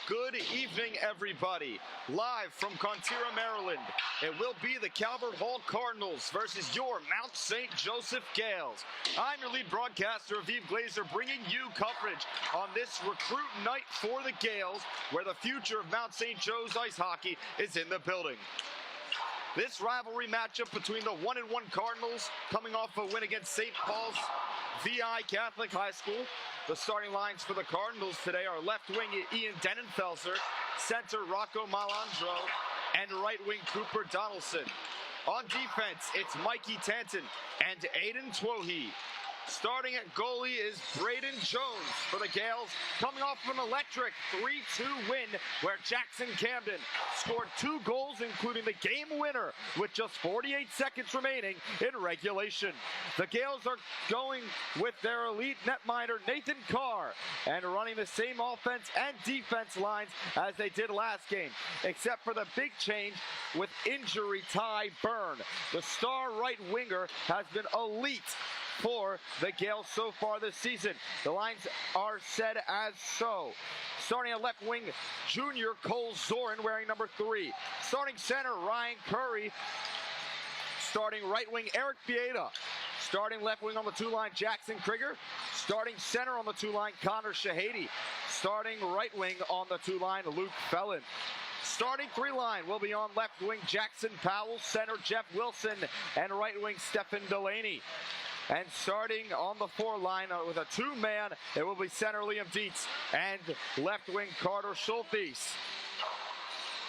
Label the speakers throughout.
Speaker 1: Good evening, everybody. Live from Contira, Maryland, it will be the Calvert Hall Cardinals versus your Mount St. Joseph Gaels. I'm your lead broadcaster, Aviv Glazer, bringing you coverage on this recruit night for the Gaels, where the future of Mount St. Joe's ice hockey is in the building. This rivalry matchup between the 1-1 Cardinals, coming off a win against St. Paul's VI Catholic High School. The starting lines for the Cardinals today are left wing Ian Denenfelser, center Rocco Malandro, and right wing Cooper Donaldson. On defense, it's Mikey Tanton and Aiden Twohy. Starting at goalie is Braden Jones for the Gaels, coming off of an electric 3-2 win where Jackson Camden scored 2 goals, including the game winner with just 48 seconds remaining in regulation. The Gaels are going with their elite netminder Nathan Carr and running the same offense and defense lines as they did last game, except for the big change with injury Ty Byrne. The star right winger has been elite for the Gaels so far this season. The lines are set as so. Starting at left wing, junior Cole Zorin wearing number 3. Starting center, Ryan Curry. Starting right wing, Eric Bieda. Starting left wing on the 2-line, Jackson Krieger. Starting center on the 2-line, Connor Shahady. Starting right wing on the 2-line, Luke Felon. Starting 3-line will be on left wing, Jackson Powell. Center, Jeff Wilson. And right wing, Stephen Delaney. And starting on the 4-line with a 2-man, it will be center Liam Dietz and left wing Carter Schultes.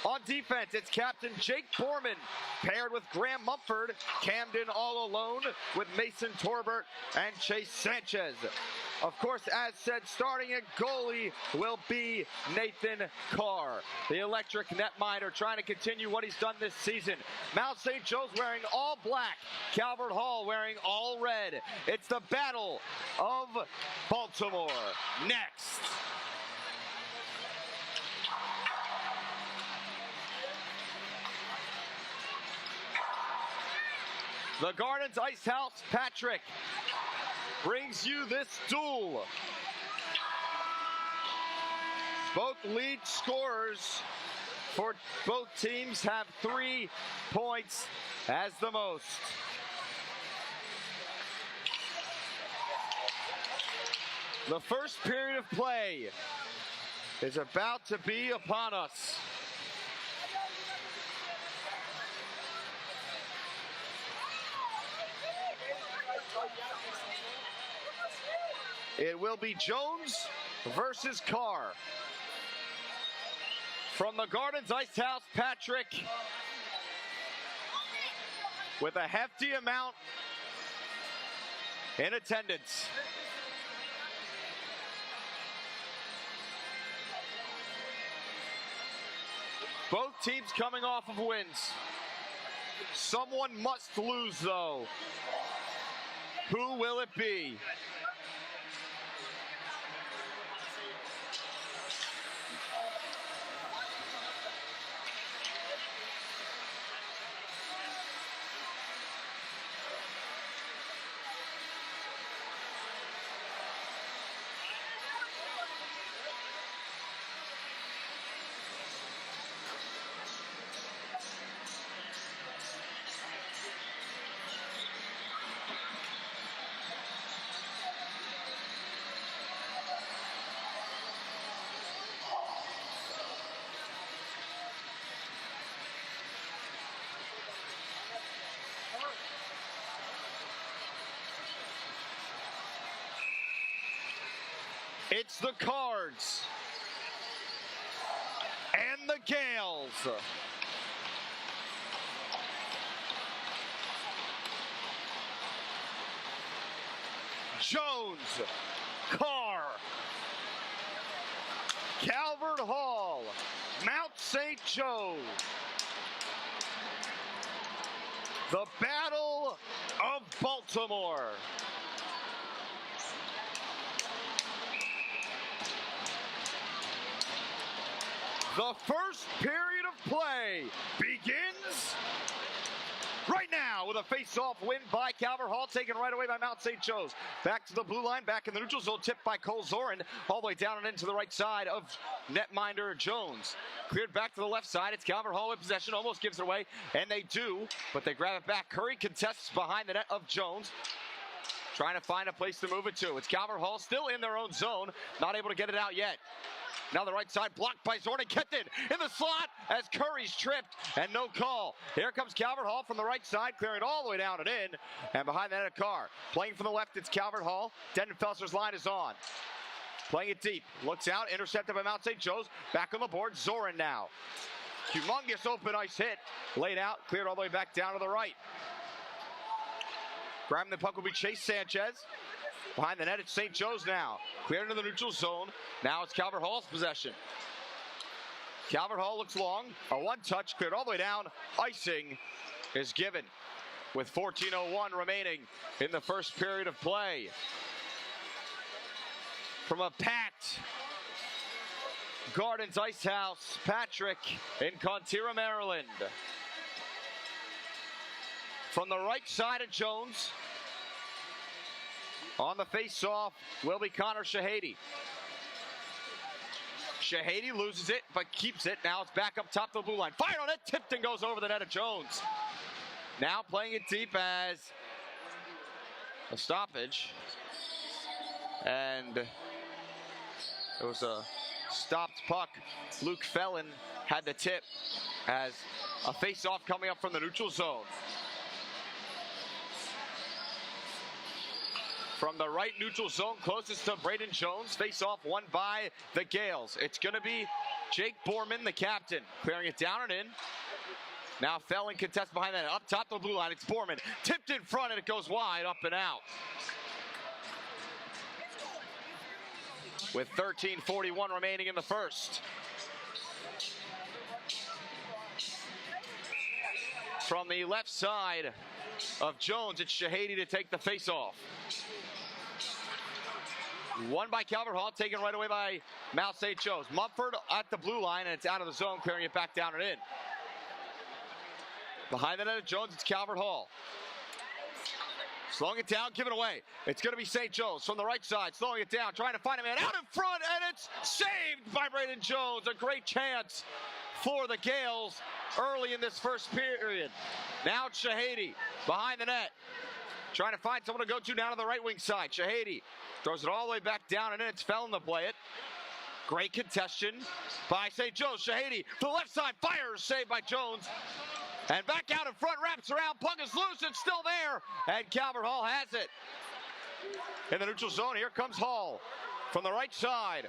Speaker 1: On defense, it's captain Jake Borman, paired with Graham Mumford. Camden all alone with Mason Torbert and Chase Sanchez. Of course, as said, starting at goalie will be Nathan Carr, the electric netminder, trying to continue what he's done this season. Mount St. Joe's wearing all black, Calvert Hall wearing all red. It's the Battle of Baltimore. Next. The Gardens Ice House Patrick brings you this duel. Both lead scorers for both teams have 3 points as the most. The first period of play is about to be upon us. It will be Jones versus Carr. From the Gardens Ice House, Patrick, with a hefty amount in attendance. Both teams coming off of wins. Someone must lose, though. Who will it be? It's the Cards and the Gaels. Jones, Carr, Calvert Hall, Mount St. Joe. The Battle of Baltimore. The first period of play begins right now. with a face-off win by Calvert Hall, taken right away by Mount St. Joe's. Back to the blue line, back in the neutral zone, tipped by Cole Zorin, all the way down and into the right side of netminder Jones. Cleared back to the left side. It's Calvert Hall in possession, almost gives it away, and they do, but they grab it back. Curry contests behind the net of Jones, trying to find a place to move it to. It's Calvert Hall still in their own zone, not able to get it out yet. Now the right side blocked by Zorin, kept in the slot as Curry's tripped and no call. Here comes Calvert Hall from the right side, clearing all the way down and in, and behind that a Carr. Playing from the left, it's Calvert Hall. Dendenfelser's line is on. Playing it deep, looks out, intercepted by Mount St. Joe's. Back on the board, Zorin now. Humongous open ice hit, laid out, cleared all the way back down to the right. Grabbing the puck will be Chase Sanchez. Behind the net, it's St. Joe's now. Cleared into the neutral zone. Now it's Calvert Hall's possession. Calvert Hall looks long. A one-touch, cleared all the way down. Icing is given with 14:01 remaining in the first period of play. From a packed Gardens Ice House, Patrick in Cardinals, Maryland. From the right side of Jones, on the face-off will be Connor Shahady. Shahady loses it, but keeps it. Now it's back up top to the blue line. Fired on it, tipped and goes over the net of Jones. Now playing it deep as a stoppage. And it was a stopped puck. Luke Felon had the tip as a face-off coming up from the neutral zone. From the right neutral zone, closest to Braden Jones. Face-off won by the Gaels. It's going to be Jake Borman, the captain, clearing it down and in. Now Felon contests behind that. Up top the blue line, it's Borman. Tipped in front, and it goes wide, up and out. With 13:41 remaining in the first. From the left side of Jones, it's Shahady to take the face-off. Won by Calvert Hall, taken right away by Mount St. Joe's. Mumford at the blue line, and it's out of the zone, clearing it back down and in. Behind the net of Jones, it's Calvert Hall. Slowing it down, giving away. It's going to be St. Joe's from the right side, slowing it down, trying to find a man out in front, and it's saved by Braden Jones. A great chance for the Gaels early in this first period. Now it's Shahady behind the net, trying to find someone to go to down on the right wing side. Shahady throws it all the way back down, and it's Felon to play it. Great contestation by St. Joe's. Shahady to the left side, fires, saved by Jones. And back out in front, wraps around, puck is loose, it's still there, and Calvert Hall has it. In the neutral zone, here comes Hall from the right side.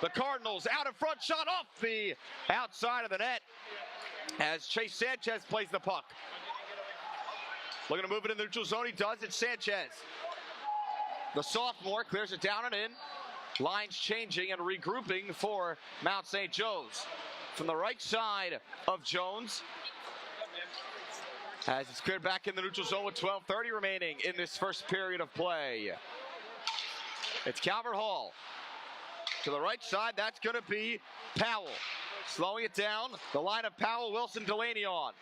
Speaker 1: The Cardinals out in front, shot off the outside of the net as Chase Sanchez plays the puck. Looking to move it in the neutral zone, he does, it's Sanchez. The sophomore clears it down and in. Lines changing and regrouping for Mount St. Joe's. From the right side of Jones, as it's cleared back in the neutral zone with 12:30 remaining in this first period of play. It's Calvert Hall. To the right side, that's going to be Powell. Slowing it down, the line of Powell, Wilson, Delaney on.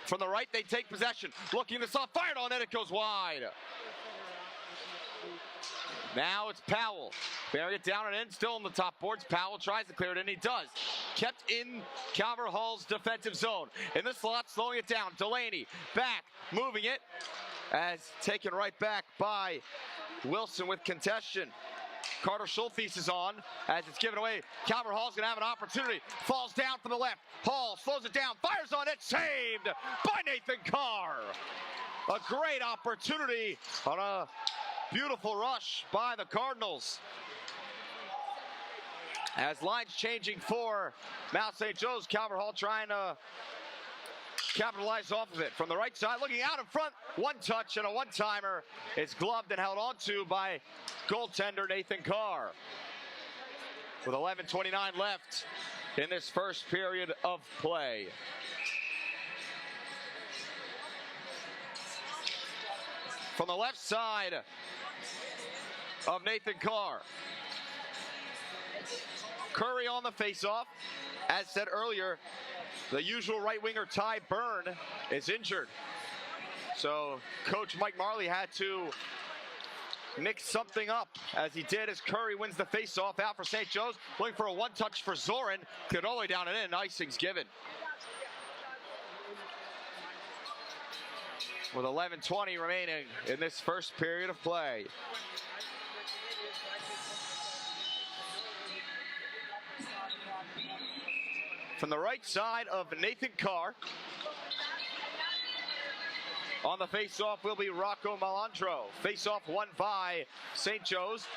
Speaker 1: From the right, they take possession. Looking this off, fired on it, it goes wide. Now it's Powell. Bury it down and in, still on the top boards. Powell tries to clear it in, he does. Kept in Calvert Hall's defensive zone. In the slot, slowing it down. Delaney back, moving it, as taken right back by Wilson with contention. Carter Schultheis is on as it's given away. Calvert Hall's going to have an opportunity. Falls down from the left. Hall slows it down, fires on it, saved by Nathan Carr. A great opportunity on a beautiful rush by the Cardinals. As lines changing for Mount St. Joe's, Calvert Hall trying to capitalize off of it. From the right side, looking out in front, one touch and a one-timer. It's gloved and held onto by goaltender Nathan Carr. With 11:29 left in this first period of play. From the left side of Nathan Carr, Curry on the faceoff. As said earlier, the usual right winger Ty Byrne is injured. So Coach Mike Marley had to mix something up, as he did, as Curry wins the face-off out for St. Joe's. Looking for a one-touch for Zorin. Cleared all the way down and in. Icing's given. With 11:20 remaining in this first period of play. From the right side of Nathan Carr. On the face-off will be Rocco Malandro. Face-off won by St. Joe's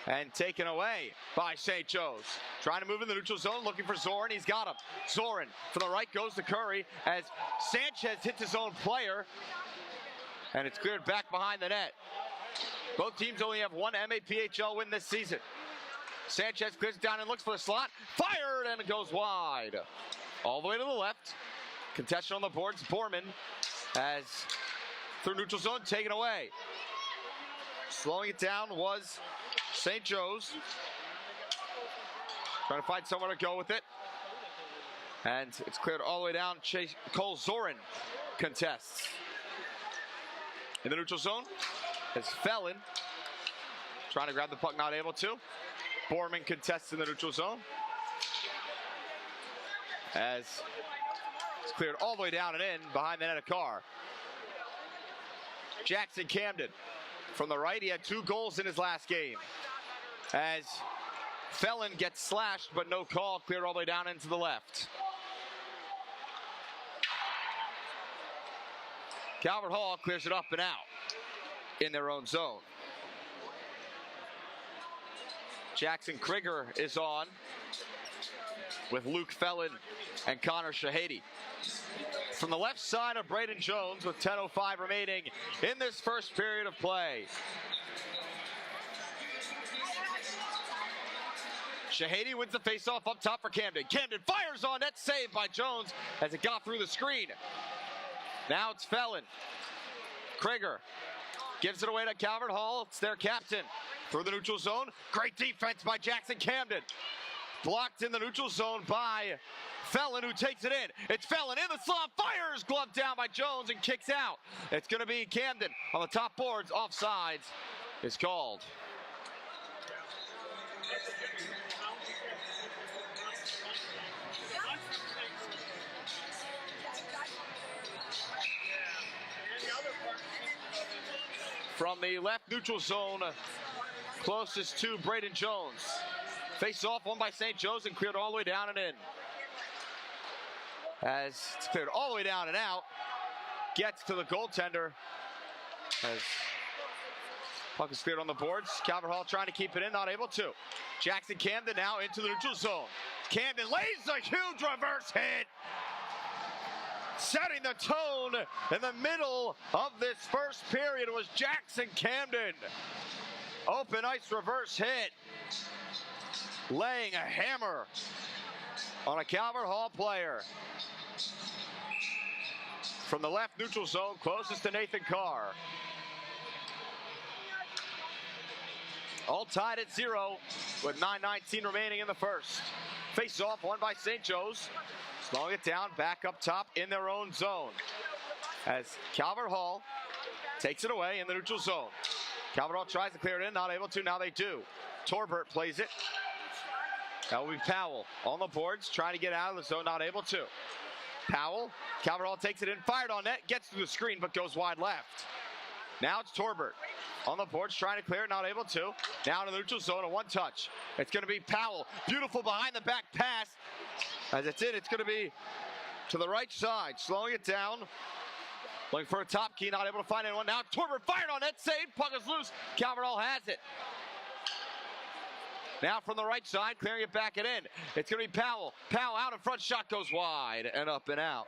Speaker 1: and taken away by St. Joe's. Trying to move in the neutral zone, looking for Zorin. He's got him. Zorin from the right goes to Curry as Sanchez hits his own player. And it's cleared back behind the net. Both teams only have one MAPHL win this season. Sanchez clears down and looks for the slot. Fired, and it goes wide. All the way to the left. Contested on the boards, Borman, as through neutral zone, taken away. Slowing it down was St. Joe's. Trying to find somewhere to go with it. And it's cleared all the way down. Cole Zorin contests. In the neutral zone is Felon. Trying to grab the puck, not able to. Borman contests in the neutral zone. As it's cleared all the way down and in behind the net of Carr. Jackson Camden from the right. He had 2 goals in his last game. As Felon gets slashed, but no call. Cleared all the way down into the left. Calvert Hall clears it up and out in their own zone. Jackson Krieger is on with Luke Felon and Connor Shahady. From the left side of Braden Jones with 10:05 remaining in this first period of play. Shahady wins the faceoff up top for Camden. Camden fires on net, saved by Jones as it got through the screen. Now it's Felon. Krieger gives it away to Calvert Hall. It's their captain. Through the neutral zone. Great defense by Jackson Camden. Blocked in the neutral zone by Felon, who takes it in. It's Felon in the slot. Fires. Glove down by Jones and kicks out. It's going to be Camden on the top boards. Offsides is called. From the left neutral zone, closest to Braden Jones. Face off, won by St. Joe's and cleared all the way down and in. As it's cleared all the way down and out, gets to the goaltender. As puck is cleared on the boards. Calvert Hall trying to keep it in, not able to. Jackson Camden now into the neutral zone. Camden lays a huge reverse hit. Setting the tone in the middle of this first period was Jackson Camden. Open ice reverse hit. Laying a hammer on a Calvert Hall player. From the left neutral zone, closest to Nathan Carr. All tied at 0 with 9:19 remaining in the first. Face off, won by St. Joe's. Slowing it down, back up top in their own zone. As Calvert Hall takes it away in the neutral zone. Calvert Hall tries to clear it in, not able to, now they do. Torbert plays it. That will be Powell on the boards, trying to get out of the zone, not able to. Powell, Calvert Hall takes it in, fired on net, gets through the screen, but goes wide left. Now it's Torbert on the boards, trying to clear it, not able to. Now in the neutral zone, a one-touch. It's going to be Powell. Beautiful behind-the-back pass. As it's in, it's going to be to the right side, slowing it down. Looking for a top key, not able to find anyone. Now Torbert fired on net, saved, puck is loose. Calvert Hall has it. Now from the right side, clearing it back and in. It's going to be Powell. Powell out in front, shot goes wide and up and out.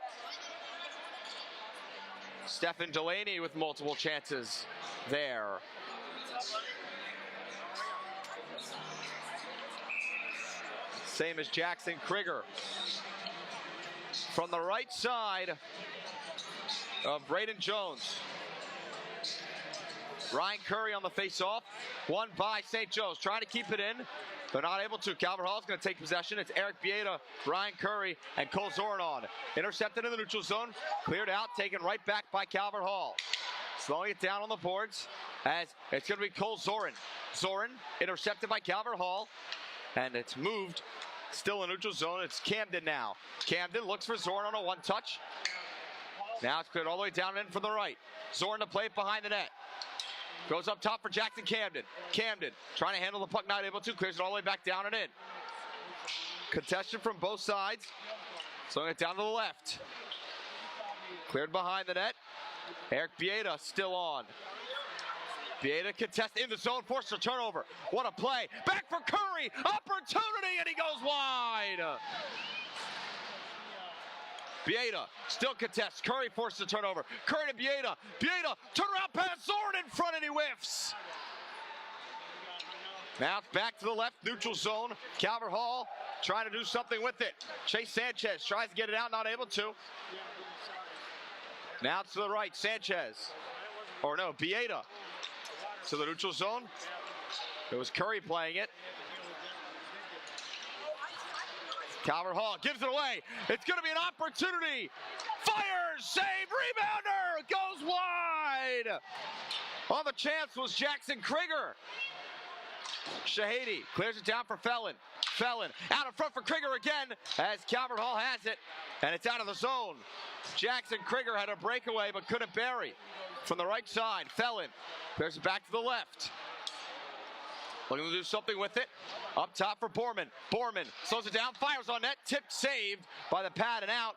Speaker 1: Stephen Delaney with multiple chances there. Same as Jackson Krieger. From the right side of Braden Jones. Ryan Curry on the face-off. Won by St. Joe's. Trying to keep it in. They're not able to. Calvert Hall's going to take possession. It's Eric Bieda, Ryan Curry, and Cole Zorin on. Intercepted in the neutral zone. Cleared out. Taken right back by Calvert Hall. Slowing it down on the boards as it's going to be Cole Zorin. Zorin intercepted by Calvert Hall. And it's moved. Still in neutral zone. It's Camden now. Camden looks for Zorin on a one-touch. Now it's cleared all the way down and in from the right. Zorin to play it behind the net. Goes up top for Jackson Camden. Camden trying to handle the puck, not able to. Clears it all the way back down and in. Contested from both sides. Slowing it down to the left. Cleared behind the net. Eric Bieda still on. Bieda contest in the zone, forced a turnover. What a play. Back for Curry. Opportunity, and he goes wide. Bieda still contests. Curry forced the turnover. Curry to Bieda. Bieda, turn around pass. Zorin in front, and he whiffs. Now it's back to the left, neutral zone. Calvert Hall trying to do something with it. Chase Sanchez tries to get it out, not able to. Now to the right, Sanchez. Or no, Bieda. To the neutral zone. It was Curry playing it. Calvert Hall gives it away. It's going to be an opportunity. Fires, save, rebounder, goes wide. On the chance was Jackson Krieger. Shahady clears it down for Felon. Felon out in front for Krieger again as Calvert Hall has it, and it's out of the zone. Jackson Krieger had a breakaway but couldn't bury. From the right side, Felon clears it back to the left. Looking to do something with it. Up top for Borman. Borman slows it down, fires on net, tipped, saved by the pad and out.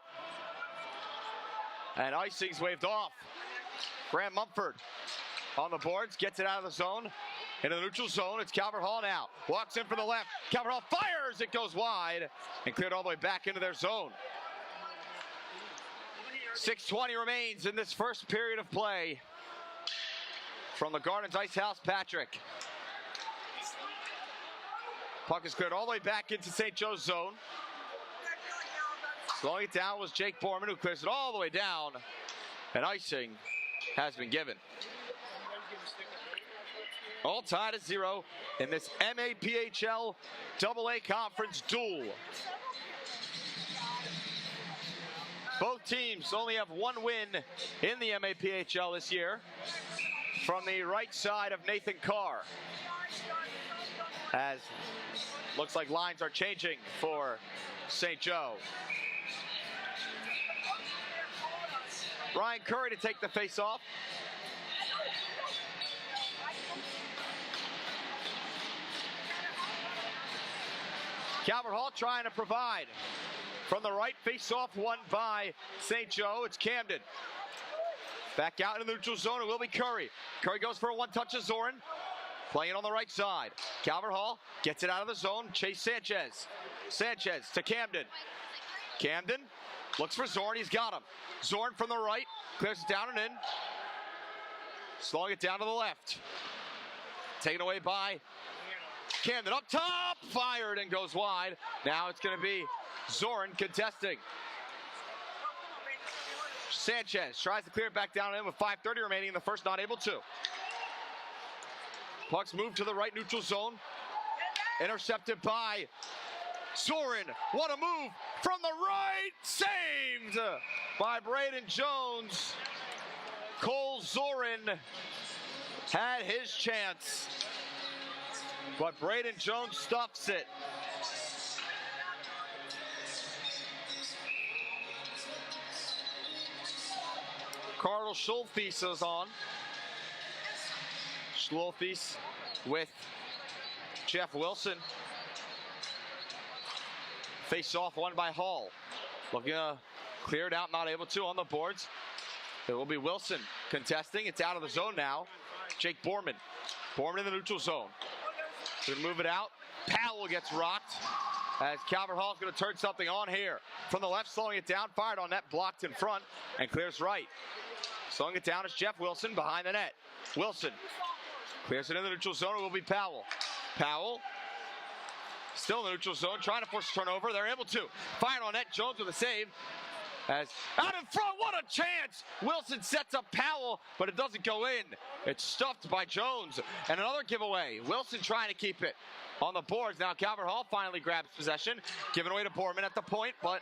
Speaker 1: And icing's waved off. Graham Mumford on the boards, gets it out of the zone. Into the neutral zone, it's Calvert Hall now. Walks in from the left. Calvert Hall fires, it goes wide and cleared all the way back into their zone. 6:20 remains in this first period of play. From the Gardens Ice House, Patrick. Puck is cleared all the way back into St. Joe's zone. Slowing it down was Jake Borman, who clears it all the way down. And icing has been given. All tied at 0 in this MAPHL AA Conference duel. Both teams only have one win in the MAPHL this year. From the right side of Nathan Carr. As looks like lines are changing for St. Joe. Ryan Curry to take the face-off. Calvert Hall trying to provide. From the right, face-off won by St. Joe. It's Camden. Back out in the neutral zone, it will be Curry. Curry goes for a one-touch of Zorin. Playing on the right side. Calvert Hall gets it out of the zone. Chase Sanchez. Sanchez to Camden. Camden looks for Zorin. He's got him. Zorin from the right. Clears it down and in. Slowing it down to the left. Taken away by Camden. Up top. Fired and goes wide. Now it's going to be Zorin contesting. Sanchez tries to clear it back down in with 5:30 remaining in the first, not able to. Puck's moved to the right neutral zone. Intercepted by Zorin. What a move from the right. Saved by Braden Jones. Cole Zorin had his chance, but Braden Jones stuffs it. Carl Schultheis is on. Schultheis with Jeff Wilson. Face off won by Hall. Looking cleared out, not able to on the boards. It will be Wilson contesting. It's out of the zone now. Jake Borman. Borman in the neutral zone. Gonna move it out. Powell gets rocked as Calvert Hall is going to turn something on here. From the left, slowing it down. Fired on net, blocked in front, and clears right. Slowing it down is Jeff Wilson behind the net. Wilson clears it in the neutral zone. It will be Powell. Powell still in the neutral zone, trying to force a turnover. They're able to. Fired on net. Jones with a save. As out in front, what a chance! Wilson sets up Powell, but it doesn't go in. It's stuffed by Jones. And another giveaway. Wilson trying to keep it on the boards. Now Calvert Hall finally grabs possession. Given away to Borman at the point, but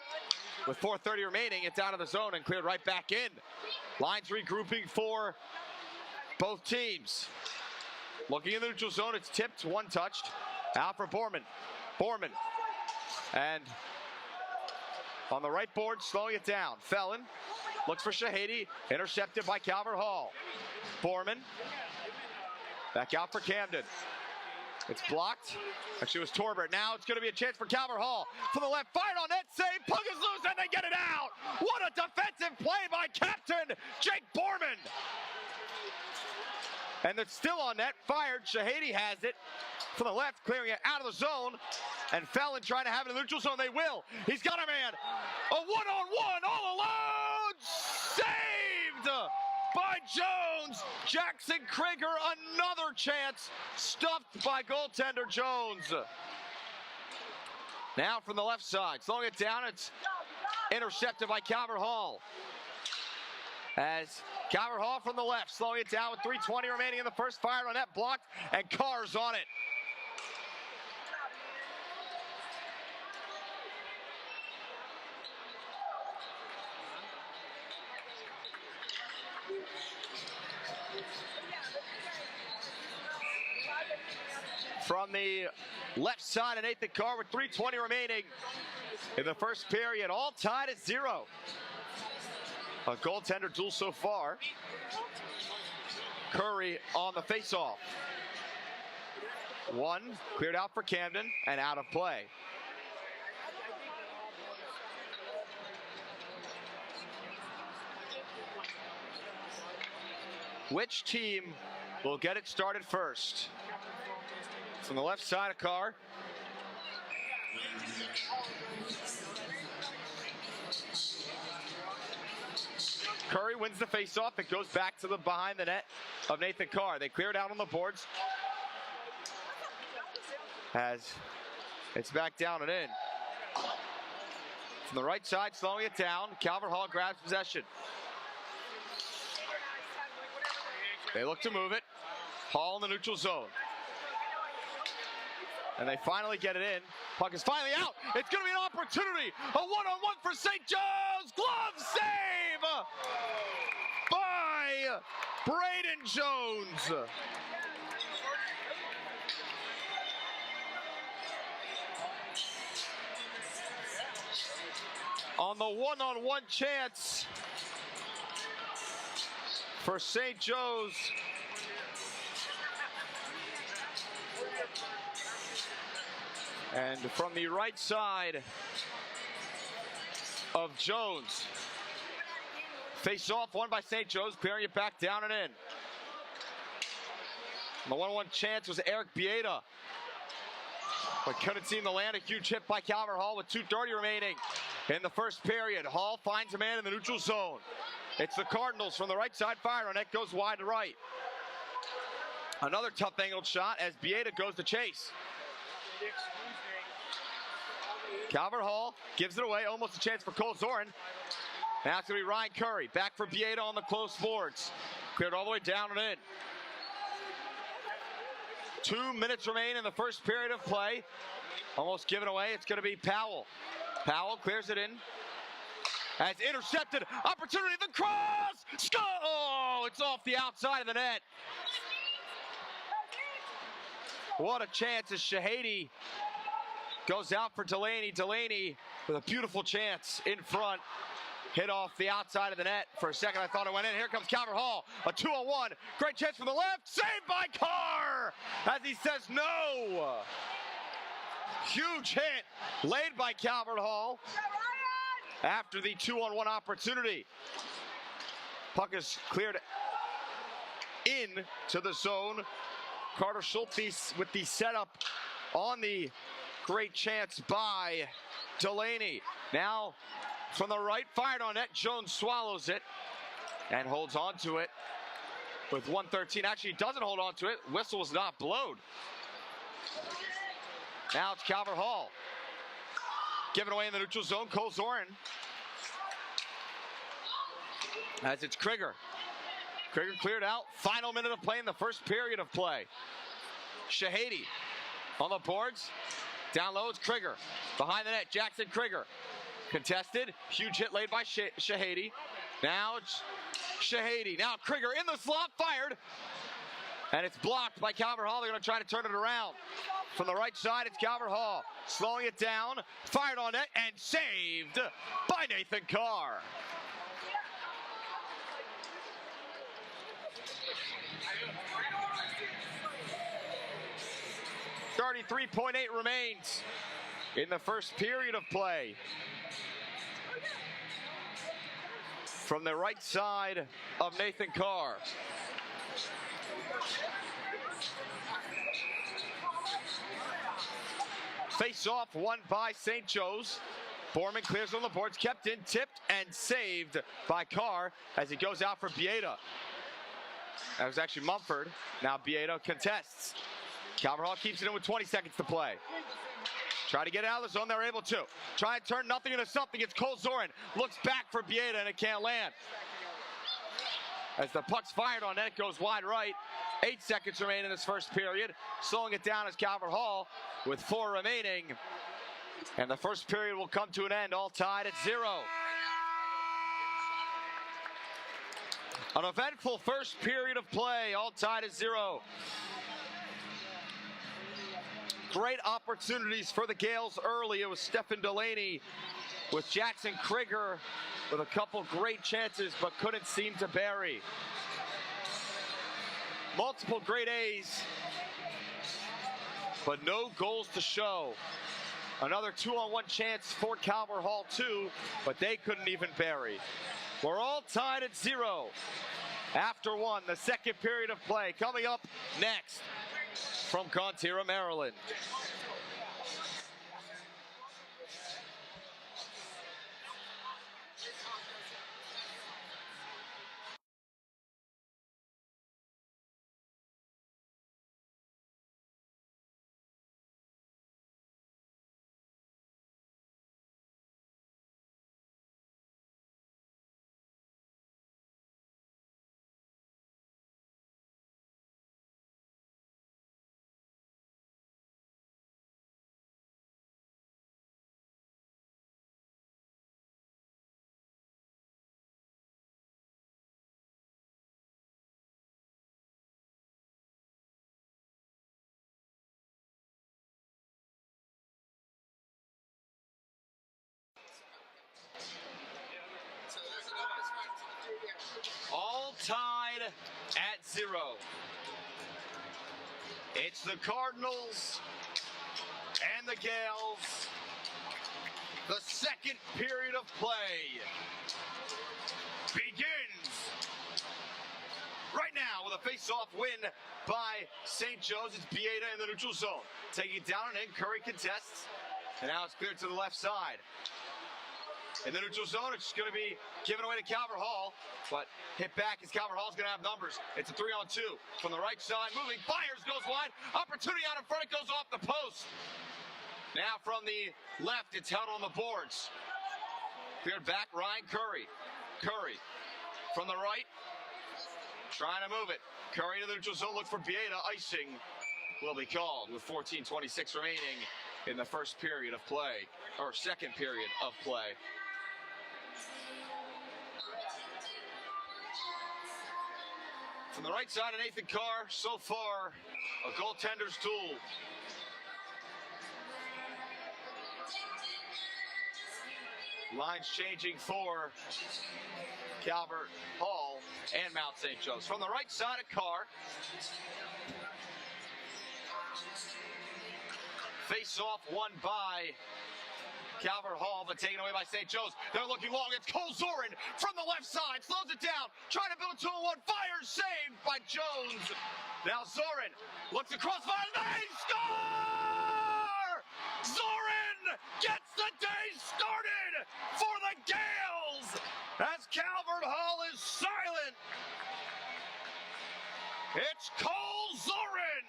Speaker 1: with 4:30 remaining, it's out of the zone and cleared right back in. Lines regrouping for both teams. Looking in the neutral zone, it's tipped, one touched. Out for Borman. Borman. And on the right board, slowing it down. Felon looks for Shahady. Intercepted by Calvert Hall. Borman. Back out for Camden. It's blocked. Actually, it was Torbert. Now it's going to be a chance for Calvert Hall. For the left, fired on net, save. Puck is loose, and they get it out. What a defensive play by Captain Jake Borman. And it's still on net, fired. Shahady has it for the left, clearing it out of the zone. And Felon trying to have it in the neutral zone. They will. He's got a man. A one-on-one all alone. Saved by Jones. Jackson Krieger, another chance. Stuffed by goaltender Jones. Now from the left side, slowing it down. It's intercepted by Calvert Hall. As Calvert Hall from the left, slowing it down with 3:20 remaining in the first, fired on net, blocked, and Carr's on it. From the left side of Nathan Carr with 3:20 remaining in the first period, all tied at 0. A goaltender duel so far. Curry on the faceoff. One cleared out for Camden and out of play. Which team will get it started first? From the left side of Carr. Curry wins the faceoff. It goes back to the behind the net of Nathan Carr. They clear it out on the boards. As it's back down and in. From the right side, slowing it down. Calvert Hall grabs possession. They look to move it. Hall in the neutral zone. And they finally get it in. Puck is finally out. It's going to be an opportunity. A one-on-one for St. Joe's. Glove save by Braden Jones. On the one-on-one chance for St. Joe's. And from the right side of Jones. Face off, won by St. Joe's, clearing it back down and in. And the 1-1 chance was Eric Bieda, but couldn't seem to land. A huge hit by Calvert Hall with 2:30 remaining in the first period. Hall finds a man in the neutral zone. It's the Cardinals from the right side, fire on it, goes wide to right. Another tough angled shot as Bieda goes to chase. Calvert Hall gives it away, almost a chance for Cole Zorin. Now it's going to be Ryan Curry, back for Bieda on the close boards. Cleared all the way down and in. 2 minutes remain in the first period of play. Almost given away, it's going to be Powell. Powell clears it in. As intercepted, opportunity, the cross! Score! Oh, it's off the outside of the net. What a chance as Shahady goes out for Delaney. Delaney with a beautiful chance in front. Hit off the outside of the net. For a second, I thought it went in. Here comes Calvert Hall. A 2-on-1. Great chance from the left. Saved by Carr as he says no. Huge hit laid by Calvert Hall after the 2-on-1 opportunity. Puck is cleared in to the zone. Carter Schultz with the setup on the great chance by Delaney. Now from the right, fired on net. Jones swallows it and holds on to it with 1:13. Actually, doesn't hold on to it. Whistle was not blown. Now it's Calvert Hall. Given away in the neutral zone. Cole Zorin as it's Krieger. Krieger cleared out. Final minute of play in the first period of play. Shahady on the boards. Down low, it's Krieger. Behind the net, Jackson Krieger. Contested. Huge hit laid by Shahady. Now it's Shahady. Now Krieger in the slot, fired. And it's blocked by Calvert Hall. They're going to try to turn it around. From the right side, it's Calvert Hall. Slowing it down. Fired on net and saved by Nathan Carr. 33.8 remains in the first period of play. From the right side of Nathan Carr. Face off won by St. Joe's. Borman clears on the boards, kept in, tipped, and saved by Carr as he goes out for Bieda. That was actually Mumford. Now Bieda contests. Calvert Hall keeps it in with 20 seconds to play. Try to get out of the zone, they're able to. Try and turn nothing into something. It's Cole Zorin. Looks back for Bieda and it can't land. As the puck's fired on net, goes wide right. 8 seconds remain in this first period. Slowing it down is Calvert Hall with 4 remaining. And the first period will come to an end, all tied at 0. An eventful first period of play, all tied at 0. Great opportunities for the Gaels early. It was Stephen Delaney with Jackson Krieger with a couple great chances, but couldn't seem to bury. Multiple great A's, but no goals to show. Another 2-on-1 chance for Calvert Hall too, but they couldn't even bury. We're all tied at 0 after 1. The second period of play coming up next from Cardinals, Maryland. All tied at 0. It's the Cardinals and the Gaels. The second period of play begins right now with a face-off win by St. Joe's. It's Bieda in the neutral zone. Taking it down and in, Curry contests. And now it's cleared to the left side. In the neutral zone, it's going to be given away to Calvert Hall, but hit back as Calvert Hall's going to have numbers. It's a 3-on-2 from the right side, moving, fires, goes wide, opportunity out in front, it goes off the post. Now from the left, it's held on the boards. Cleared back, Ryan Curry. Curry from the right, trying to move it. Curry to the neutral zone, look for Bieda. Icing will be called with 14:26 remaining in the first period of play, or second period of play. From the right side of Nathan Carr, so far, a goaltender's duel. Lines changing for Calvert Hall and Mount St. Joe's. From the right side of Carr, face-off won by Calvert Hall, but taken away by St. Joe's. They're looking long. It's Cole Zorin from the left side. Slows it down. Trying to build a 2-on-1. Fires. Saved by Jones. Now Zorin looks across. Fire. They score! Zorin gets the day started for the Gaels as Calvert Hall is silent. It's Cole Zorin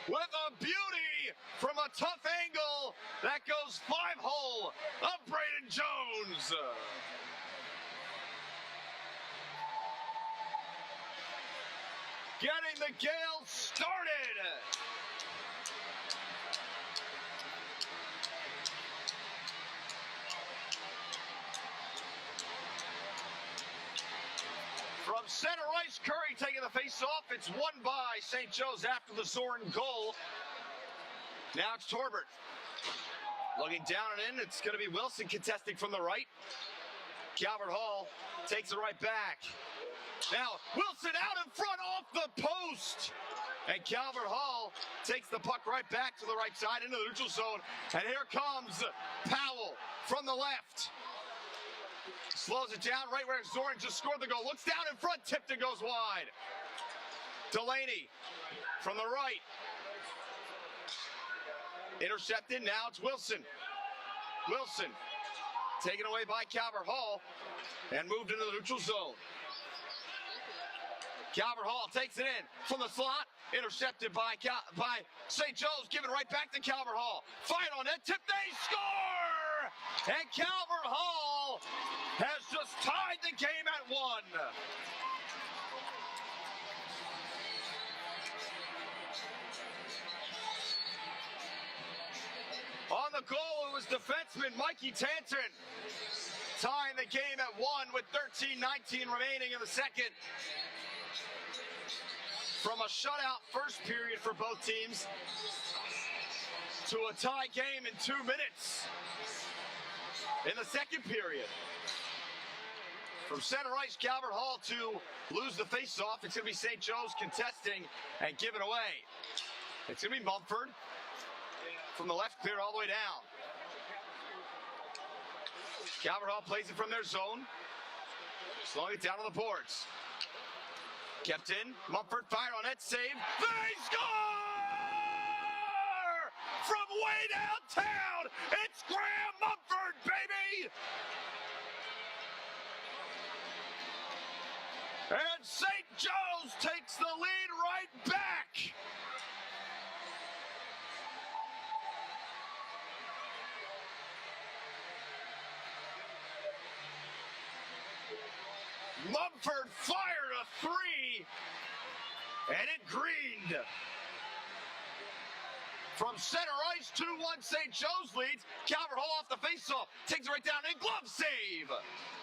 Speaker 1: with a beauty from a tough angle that goes 5-hole of Braden Jones. getting the Gaels started. From center ice, Curry taking the face-off. It's won by St. Joe's after the Zorn goal. Now it's Torbert. Looking down and in, it's going to be Wilson contesting from the right. Calvert Hall takes it right back. Now Wilson out in front off the post. And Calvert Hall takes the puck right back to the right side into the neutral zone. And here comes Powell from the left. Slows it down right where Zorn just scored the goal. Looks down in front, tipped and goes wide. Delaney from the right. Intercepted, now it's Wilson. Wilson taken away by Calvert Hall and moved into the neutral zone. Calvert Hall takes it in from the slot. Intercepted by St. Joe's, given right back to Calvert Hall. Fight on it, tip, they score! And Calvert Hall has just tied the game at 1. On the goal, it was defenseman Mikey Tanton tying the game at 1 with 13:19 remaining in the second. From a shutout first period for both teams to a tie game in 2 minutes in the second period. From center ice, Calvert Hall to lose the face-off. It's going to be St. Joe's contesting and giving away. It's going to be Mumford from the left, cleared all the way down. Calvert Hall plays it from their zone, slowing it down on the boards. Kept in, Mumford fired on net, save. They score! From way downtown, it's Graham Mumford, baby! And St. Joe's takes the lead right back. Mumford fired a 3, and it greened. From center ice, 2-1 St. Joe's leads. Calvert Hall off the faceoff, takes it right down, and glove save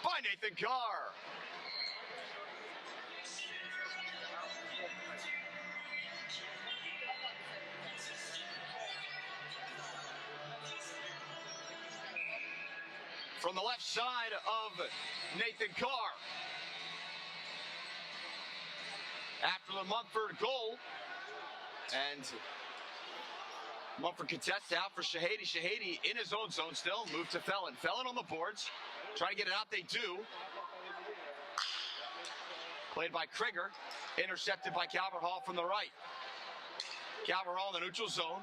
Speaker 1: by Nathan Carr. From the left side of Nathan Carr. After the Mumford goal, and Mumford contests out for Shahady. Shahady in his own zone still, moved to Felon. Felon on the boards, trying to get it out, they do. Played by Krieger, intercepted by Calvert Hall from the right. Calvert Hall in the neutral zone,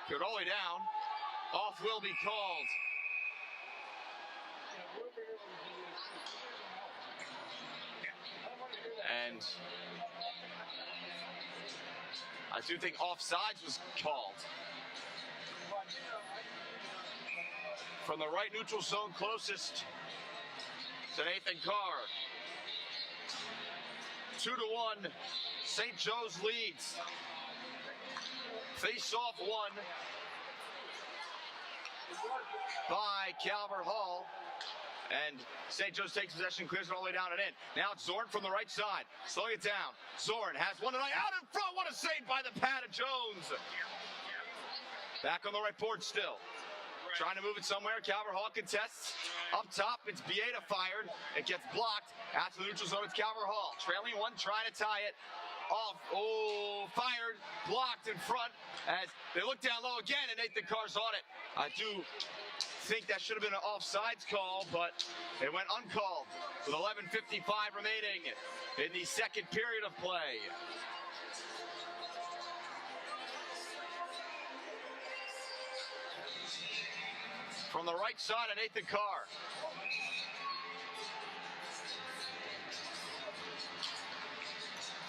Speaker 1: cleared all the way down. Off will be called. And I do think offsides was called. From the right neutral zone closest to Nathan Carr. 2-1, St. Joe's leads. Face-off won by Calvert Hall. And St. Joe's takes possession, clears it all the way down and in. Now it's Zorn from the right side, slowing it down. Zorn has one tonight, out in front. What a save by the pad of Jones. Back on the right board still. Trying to move it somewhere. Calvert Hall contests. Up top, it's Bieda fired. It gets blocked. Out to the neutral zone, it's Calvert Hall. Trailing 1, trying to tie it. Off, fired, blocked in front. As they look down low again, and Nathan Carr's on it. I do think that should have been an offsides call, but it went uncalled with 11:55 remaining in the second period of play. From the right side of Nathan Carr.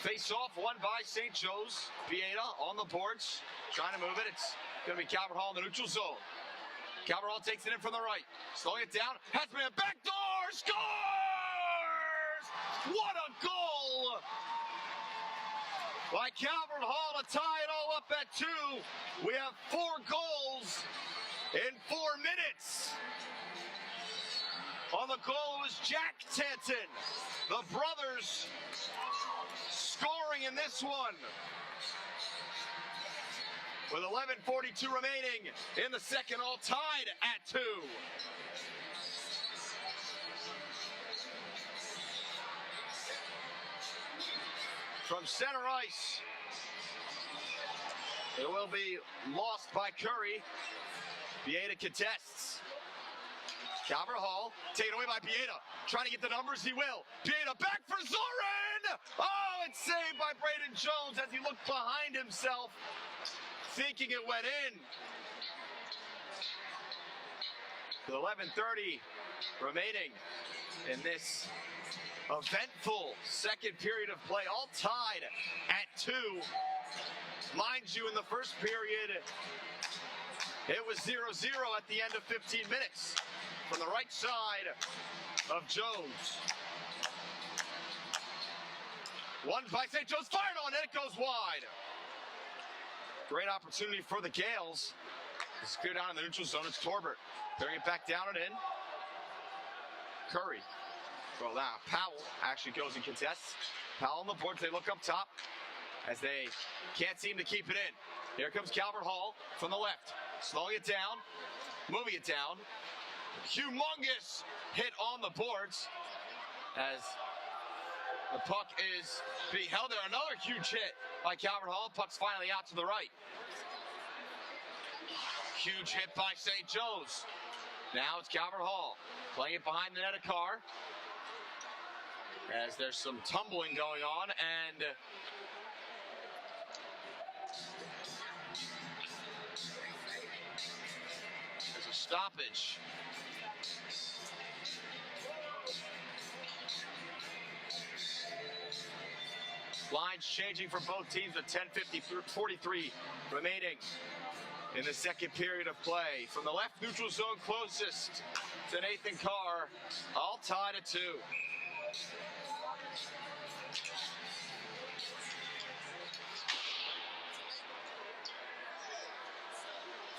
Speaker 1: Face off, won by St. Joe's. Bieda on the boards, trying to move it. It's going to be Calvert Hall in the neutral zone. Calvert Hall takes it in from the right, slowing it down. Has been a backdoor, scores! What a goal by Calvert Hall to tie it all up at 2. We have 4 goals in 4 minutes. On the goal was Jack Tanton. The brothers scoring in this one. With 11:42 remaining in the second, all tied at 2. From center ice, it will be lost by Curry. Bieda contests. Calvert Hall, taken away by Bieda. Trying to get the numbers, he will. Bieda back for Zorin! Oh, it's saved by Braden Jones as he looked behind himself, thinking it went in. With 11:30 remaining in this eventful second period of play, all tied at 2. Mind you, in the first period, it was 0-0 at the end of 15 minutes. From the right side of Jones. One by St. Joe's, fired on, and it goes wide. Great opportunity for the Gaels. It's clear down in the neutral zone. It's Calvert. Bring it back down and in. Curry. Well, now Powell actually goes and contests. Powell on the boards. They look up top as they can't seem to keep it in. Here comes Calvert Hall from the left. Slowing it down. Moving it down. Humongous hit on the boards as the puck is being held there. Another huge hit by Calvert Hall. Puck's finally out to the right. Huge hit by St. Joe's. Now it's Calvert Hall playing it behind the net of Carr as there's some tumbling going on, and there's a stoppage. Lines changing for both teams with 10:43 remaining in the second period of play. From the left neutral zone closest to Nathan Carr, all tied at 2.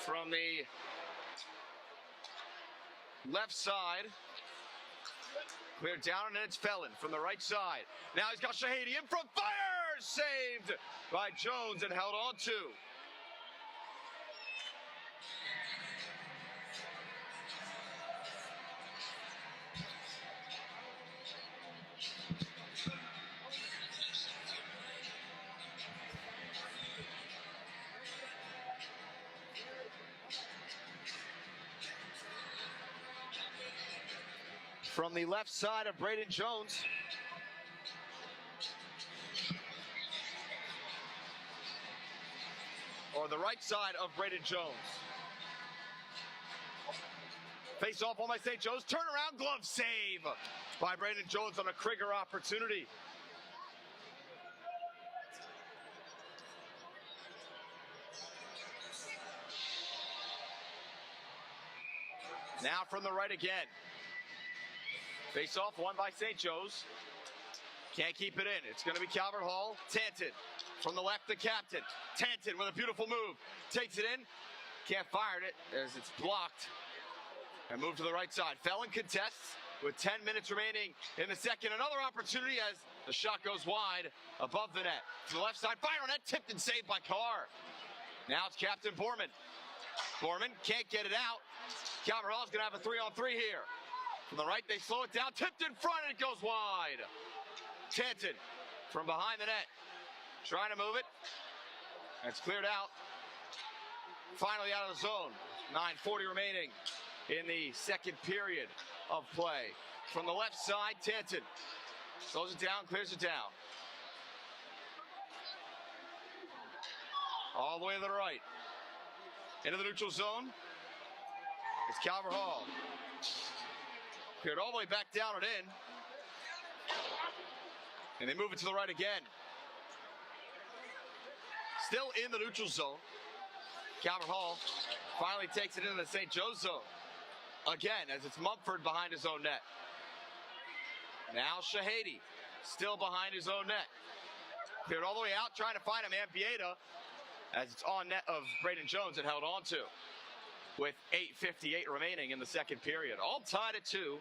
Speaker 1: From the left side, cleared down, and it's Felon from the right side. Now he's got Shahady in front, fire! Saved by Jones and held on to. From the left side of Braden Jones. Or the right side of Braden Jones. Face off on by St. Joe's. Turnaround glove save by Braden Jones on a Krieger opportunity. Now from the right again. Face off, won by St. Joe's. Can't keep it in. It's going to be Calvert Hall. Tanton from the left, the captain. Tanton with a beautiful move. Takes it in. Can't fire it as it's blocked. And move to the right side. Felon contests with 10 minutes remaining in the second. Another opportunity as the shot goes wide above the net. To the left side, fire on net, tipped and saved by Carr. Now it's Captain Borman. Borman can't get it out. Calvert Hall's going to have a 3-on-3 here. From the right, they slow it down. Tipped in front, and it goes wide. Tanton from behind the net. Trying to move it. It's cleared out. Finally out of the zone. 9:40 remaining in the second period of play. From the left side, Tanton slows it down, clears it down. All the way to the right. Into the neutral zone. It's Calvert Hall. Cleared all the way back down and in. And they move it to the right again. Still in the neutral zone. Calvert Hall finally takes it into the St. Joe's zone. Again, as it's Mumford behind his own net. Now Shahady, still behind his own net. Cleared all the way out, trying to find a man, Pieta, as it's on net of Braden Jones and held on to with 8:58 remaining in the second period. All tied at 2.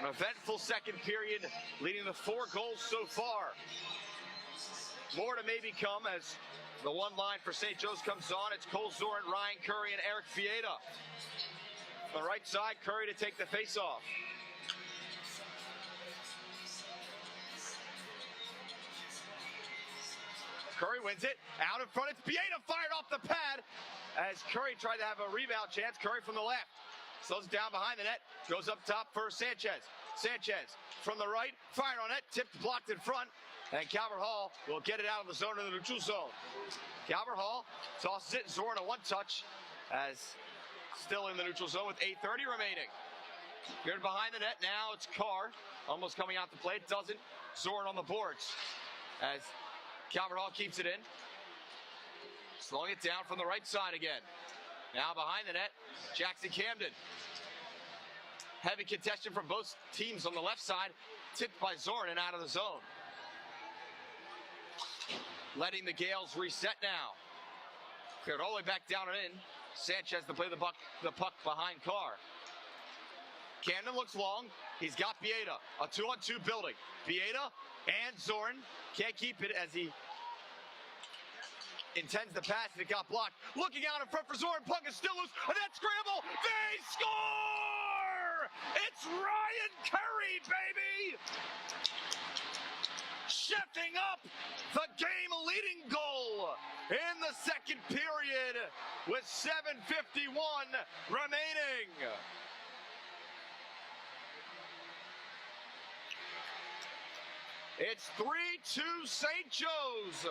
Speaker 1: An eventful second period leading to 4 goals so far. More to maybe come as the one line for St. Joe's comes on. It's Cole Zorin, Ryan Curry, and Eric Pieta. On the right side, Curry to take the face-off. Curry wins it. Out in front, it's Pieta fired off the pad as Curry tried to have a rebound chance. Curry from the left. Slows it down behind the net. Goes up top for Sanchez. Sanchez from the right. Fired on it. Tipped, blocked in front. And Calvert Hall will get it out of the zone in the neutral zone. Calvert Hall tosses it. Zorin a one-touch as still in the neutral zone with 8:30 remaining. Cleared behind the net. Now it's Carr almost coming out to play. It doesn't. Zorin on the boards as Calvert Hall keeps it in. Slowing it down from the right side again. Now behind the net, Jackson Camden. Heavy contention from both teams on the left side. Tipped by Zorin and out of the zone. Letting the Gaels reset now. Cleared all the way back down and in. Sanchez to play the puck behind Carr. Camden looks long. He's got Pieta. A 2-on-2 building. Pieta and Zorin can't keep it as he intends to pass and it got blocked. Looking out in front for Zorin. Puck is still loose. And that scramble. They score! It's Ryan Curry, baby! Shifting up the game-leading goal in the second period with 7:51 remaining. It's 3-2 St. Joe's.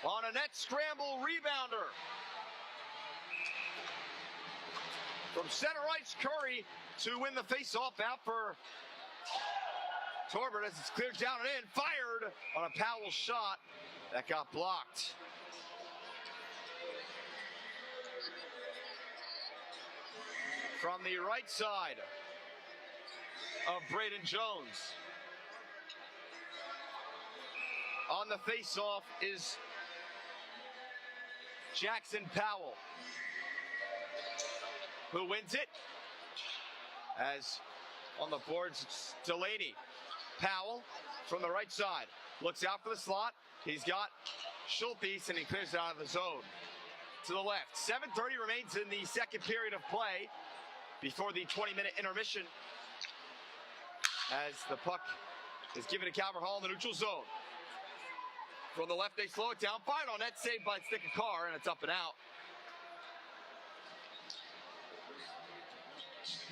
Speaker 1: On a net scramble rebounder. From center ice, Curry to win the face-off out for Torbert as it's cleared down and in. Fired on a Powell shot that got blocked. From the right side of Braden Jones. On the face-off is Jackson Powell, who wins it. As on the boards, it's Delaney. Powell from the right side. Looks out for the slot. He's got Schulteis and he clears it out of the zone. To the left. 7:30 remains in the second period of play before the 20-minute intermission. As the puck is given to Calvert Hall in the neutral zone. From the left, they slow it down. Fired on net, saved by stick of Carr, and it's up and out.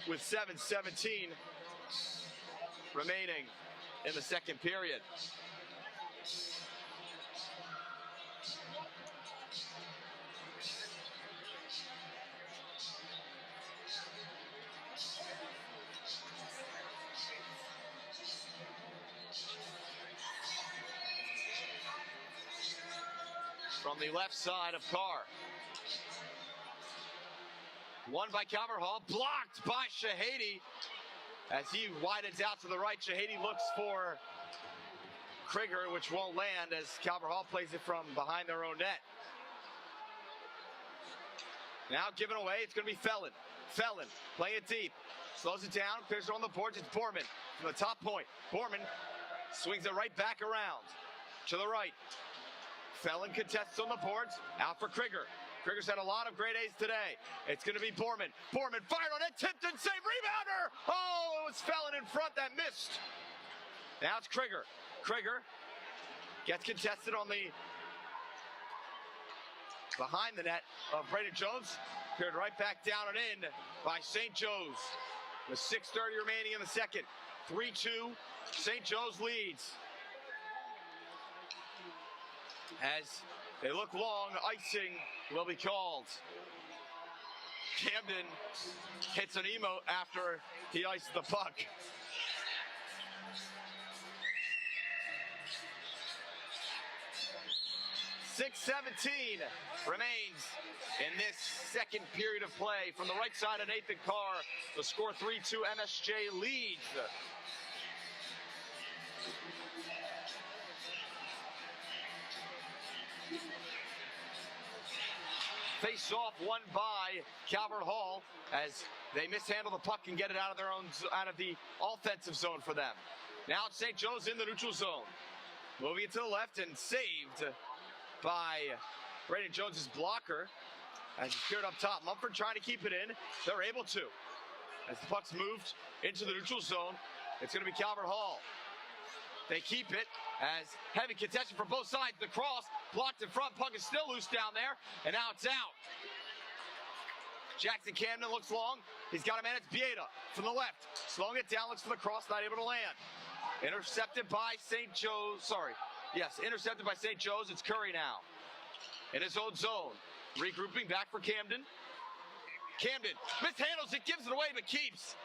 Speaker 1: With 7:17 remaining in the second period. From the left side of Carr. Won by Calvert Hall, blocked by Shahady. As he widens out to the right, Shahady looks for Krieger, which won't land as Calvert Hall plays it from behind their own net. Now given away, it's going to be Felon. Felon playing it deep. Slows it down, clears it on the boards, it's Borman from the top point. Borman swings it right back around to the right. Felon contests on the boards, out for Krieger. Krieger's had a lot of great A's today. It's going to be Borman. Borman fired on it, tipped and saved, rebounder! Oh, it was Felon in front that missed. Now it's Krieger. Krieger gets contested on the behind the net of Braden Jones. Cleared right back down and in by St. Joe's. With 6:30 remaining in the second. 3-2, St. Joe's leads. As they look long, icing will be called. Camden hits an emote after he iced the puck. 6:17 remains in this second period of play. From the right side of Nathan Carr, the score 3-2, MSJ leads. Face-off won by Calvert Hall as they mishandle the puck and get it out of the offensive zone for them. Now it's St. Joe's in the neutral zone. Moving it to the left and saved by Braden Jones's blocker as he's cleared up top. Mumford trying to keep it in. They're able to. As the puck's moved into the neutral zone, it's going to be Calvert Hall. They keep it as heavy contention from both sides. The cross blocked in front. Puck is still loose down there, and now it's out. Jackson Camden looks long. He's got a man. It's Bieda from the left. Slowing it down, looks for the cross, not able to land. Intercepted by St. Joe's. Intercepted by St. Joe's. It's Curry now in his own zone. Regrouping back for Camden. Camden mishandles it, gives it away, but keeps.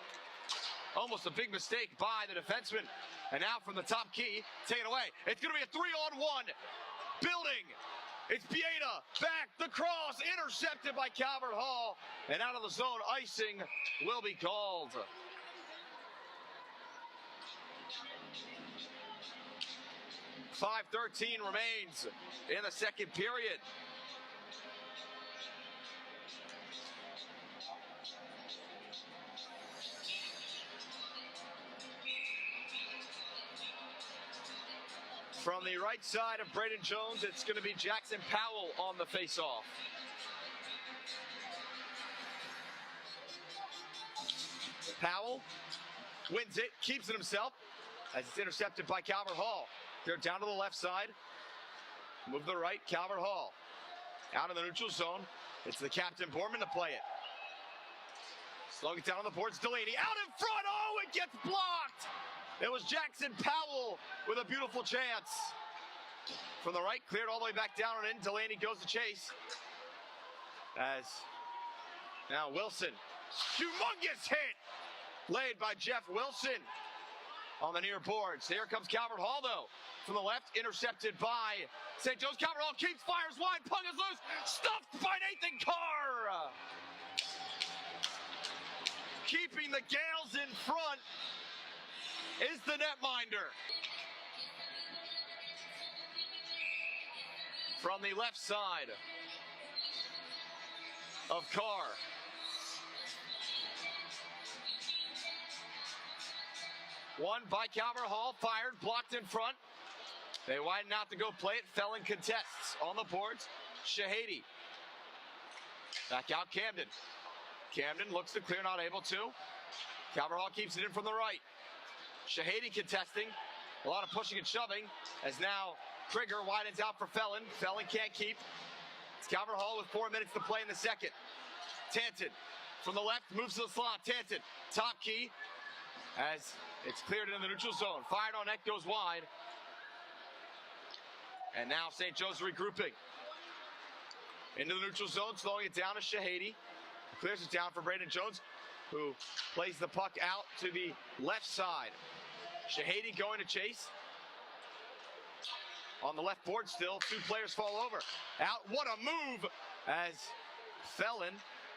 Speaker 1: Almost a big mistake by the defenseman. And now from the top key, taken away. It's going to be a 3-on-1. Building. It's Bieda. Back. The cross. Intercepted by Calvert Hall. And out of the zone, icing will be called. .5:13 remains in the second period. From the right side of Braden Jones, it's going to be Jackson Powell on the faceoff. Powell wins it, keeps it himself, as it's intercepted by Calvert Hall. They're down to the left side. Move to the right, Calvert Hall. Out of the neutral zone. It's the captain, Borman, to play it. Slowing it down on the boards, Delaney out in front. Oh, it gets blocked. It was Jackson Powell with a beautiful chance. From the right, cleared all the way back down and in. Delaney goes to chase. As now Wilson. Humongous hit laid by Jeff Wilson on the near boards. Here comes Calvert Hall, though. From the left, intercepted by St. Joe's. Calvert Hall keeps, fires wide. Puck is loose. Stuffed by Nathan Carr. Keeping the Gaels in front is the netminder. From the left side of Carr. One by Calvert Hall, fired, blocked in front. They widen out to go play it. Felon contests on the boards. Shahady. Back out Camden. Camden looks to clear, not able to. Calvert Hall keeps it in from the right. Shahady contesting. A lot of pushing and shoving as now Krieger widens out for Felon. Felon can't keep. It's Calvert Hall with 4 minutes to play in the second. Tanton from the left moves to the slot. Tanton, top key as it's cleared in the neutral zone. Fired on net, goes wide. And now St. Joe's regrouping. Into the neutral zone, slowing it down to Shahady. Clears it down for Braden Jones, who plays the puck out to the left side. Shahady going to chase. On the left board still, two players fall over. Out, what a move as Felon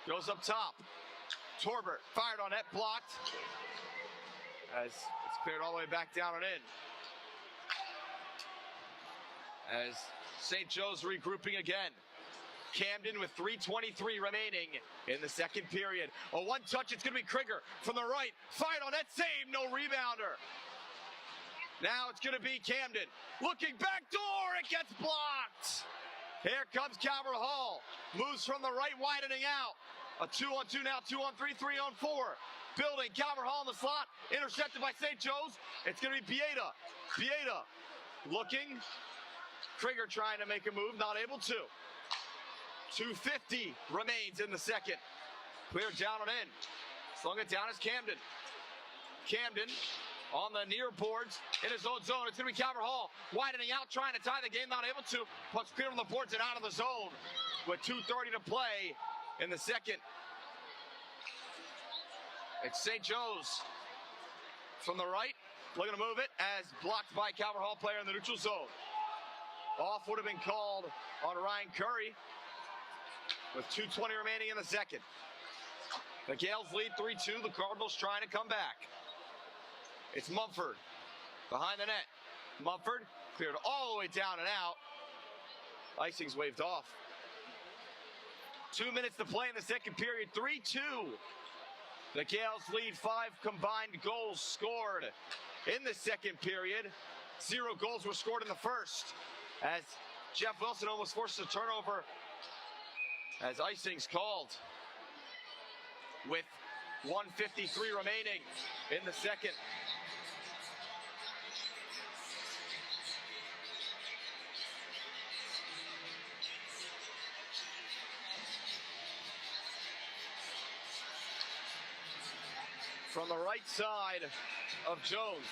Speaker 1: goes up top. Torbert fired on net, blocked. As it's cleared all the way back down and in. As St. Joe's regrouping again. Camden with 3:23 remaining in the second period. A one touch, it's going to be Krieger from the right. Fired on that save, no rebounder. Now it's going to be Camden. Looking back door, it gets blocked. Here comes Calvert Hall. Moves from the right, widening out. A 2-on-2 now, 2-on-3, 3-on-4. Building, Calvert Hall in the slot. Intercepted by St. Joe's. It's going to be Bieda. Bieda looking. Krieger trying to make a move, not able to. 2:50 remains in the second. Cleared down and in. Slung it down is Camden. Camden on the near boards in his own zone. It's going to be Calvert Hall widening out, trying to tie the game, not able to. Puck's clear from the boards and out of the zone with 2:30 to play in the second. It's St. Joe's from the right, looking to move it as blocked by Calvert Hall player in the neutral zone. Off would have been called on Ryan Curry with 2:20 remaining in the second. The Gaels lead 3-2. The Cardinals trying to come back. It's Mumford behind the net. Mumford cleared all the way down and out. Icing's waved off. 2 minutes to play in the second period. 3-2. The Gaels lead 5 combined goals scored in the second period. 0 goals were scored in the first, as Jeff Wilson almost forced a turnover as icing's called with 1:53 remaining in the second. From the right side of Jones.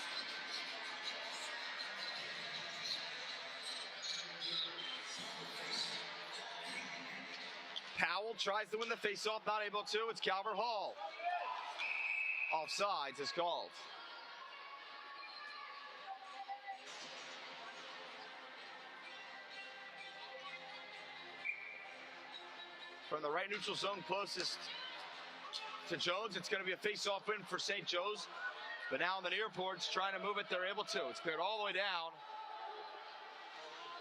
Speaker 1: Powell tries to win the faceoff, not able to. It's Calvert Hall. Offsides is called. From the right neutral zone closest to Jones, it's going to be a face-off win for St. Joe's. But now on the near boards, trying to move it, they're able to. It's cleared all the way down.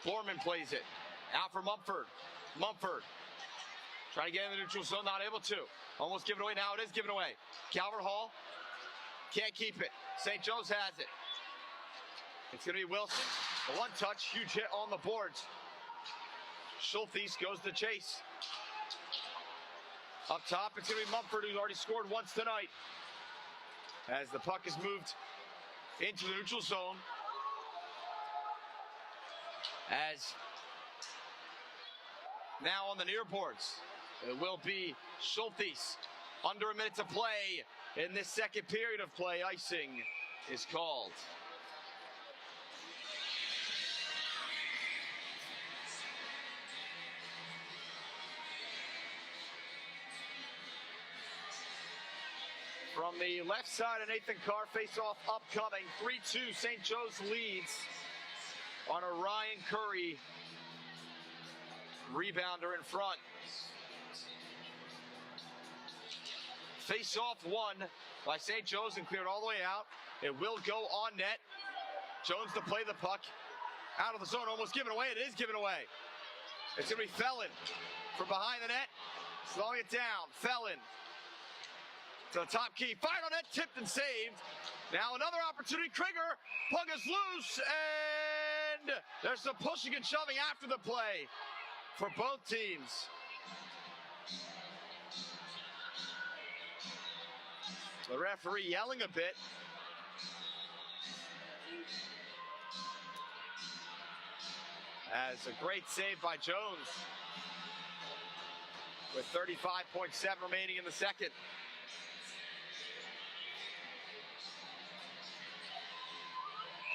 Speaker 1: Borman plays it. Out for Mumford. Mumford trying to get in the neutral zone, not able to. Almost given away, now it is given away. Calvert Hall can't keep it. St. Joe's has it. It's going to be Wilson. A one-touch, huge hit on the boards. Schultz goes to chase. Up top, it's going to be Mumford, who's already scored once tonight. As the puck is moved into the neutral zone. As now on the near boards, it will be Schultz. Under a minute to play in this second period of play. Icing is called. From the left side of Nathan Carr, face-off upcoming. 3-2, St. Joe's leads on a Ryan Curry rebounder in front. Face-off won by St. Joe's and cleared all the way out. It will go on net. Jones to play the puck. Out of the zone, almost given away. It is given away. It's going to be Felon from behind the net. Slowing it down. Felon to the top key. Fired on net, tipped and saved. Now another opportunity. Krieger, puck is loose, and there's some pushing and shoving after the play for both teams. The referee yelling a bit. As a great save by Jones with 35.7 remaining in the second.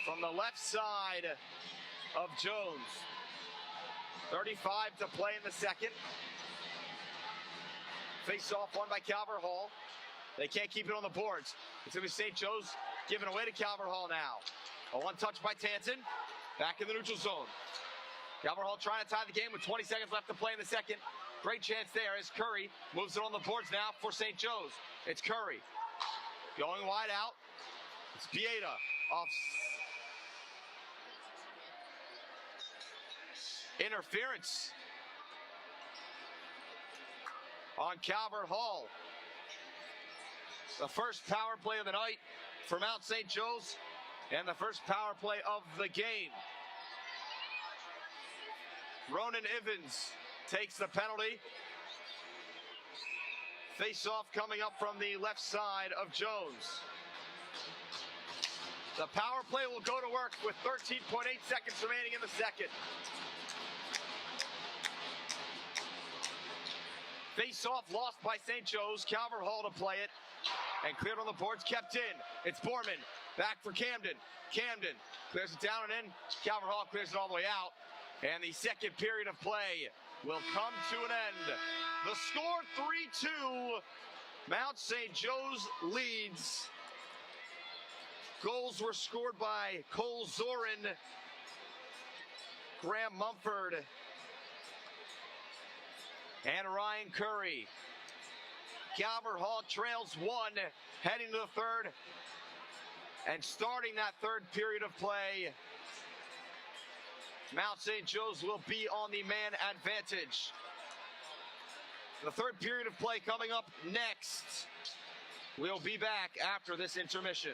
Speaker 1: From the left side of Jones. 35 to play in the second. Face-off won by Calvert Hall. They can't keep it on the boards. It's going to be St. Joe's giving away to Calvert Hall now. A one-touch by Tanton. Back in the neutral zone. Calvert Hall trying to tie the game with 20 seconds left to play in the second. Great chance there as Curry moves it on the boards now for St. Joe's. It's Curry going wide out. It's Bieda off. Interference on Calvert Hall. The first power play of the night for Mount St. Joe's and the first power play of the game. Ronan Ivins takes the penalty. Face-off coming up from the left side of Jones. The power play will go to work with 13.8 seconds remaining in the second. Face-off lost by St. Joe's. Calvert Hall to play it. And cleared on the boards, kept in. It's Borman. Back for Camden. Camden clears it down and in. Calvert Hall clears it all the way out. And the second period of play will come to an end. The score 3-2. Mount St. Joe's leads. Goals were scored by Cole Zorin Graham Mumford and Ryan Curry. Calvert Hall trails 1, heading to the third, and starting that third period of play, Mount St. Joe's will be on the man advantage. The third period of play coming up next. We'll be back after this intermission.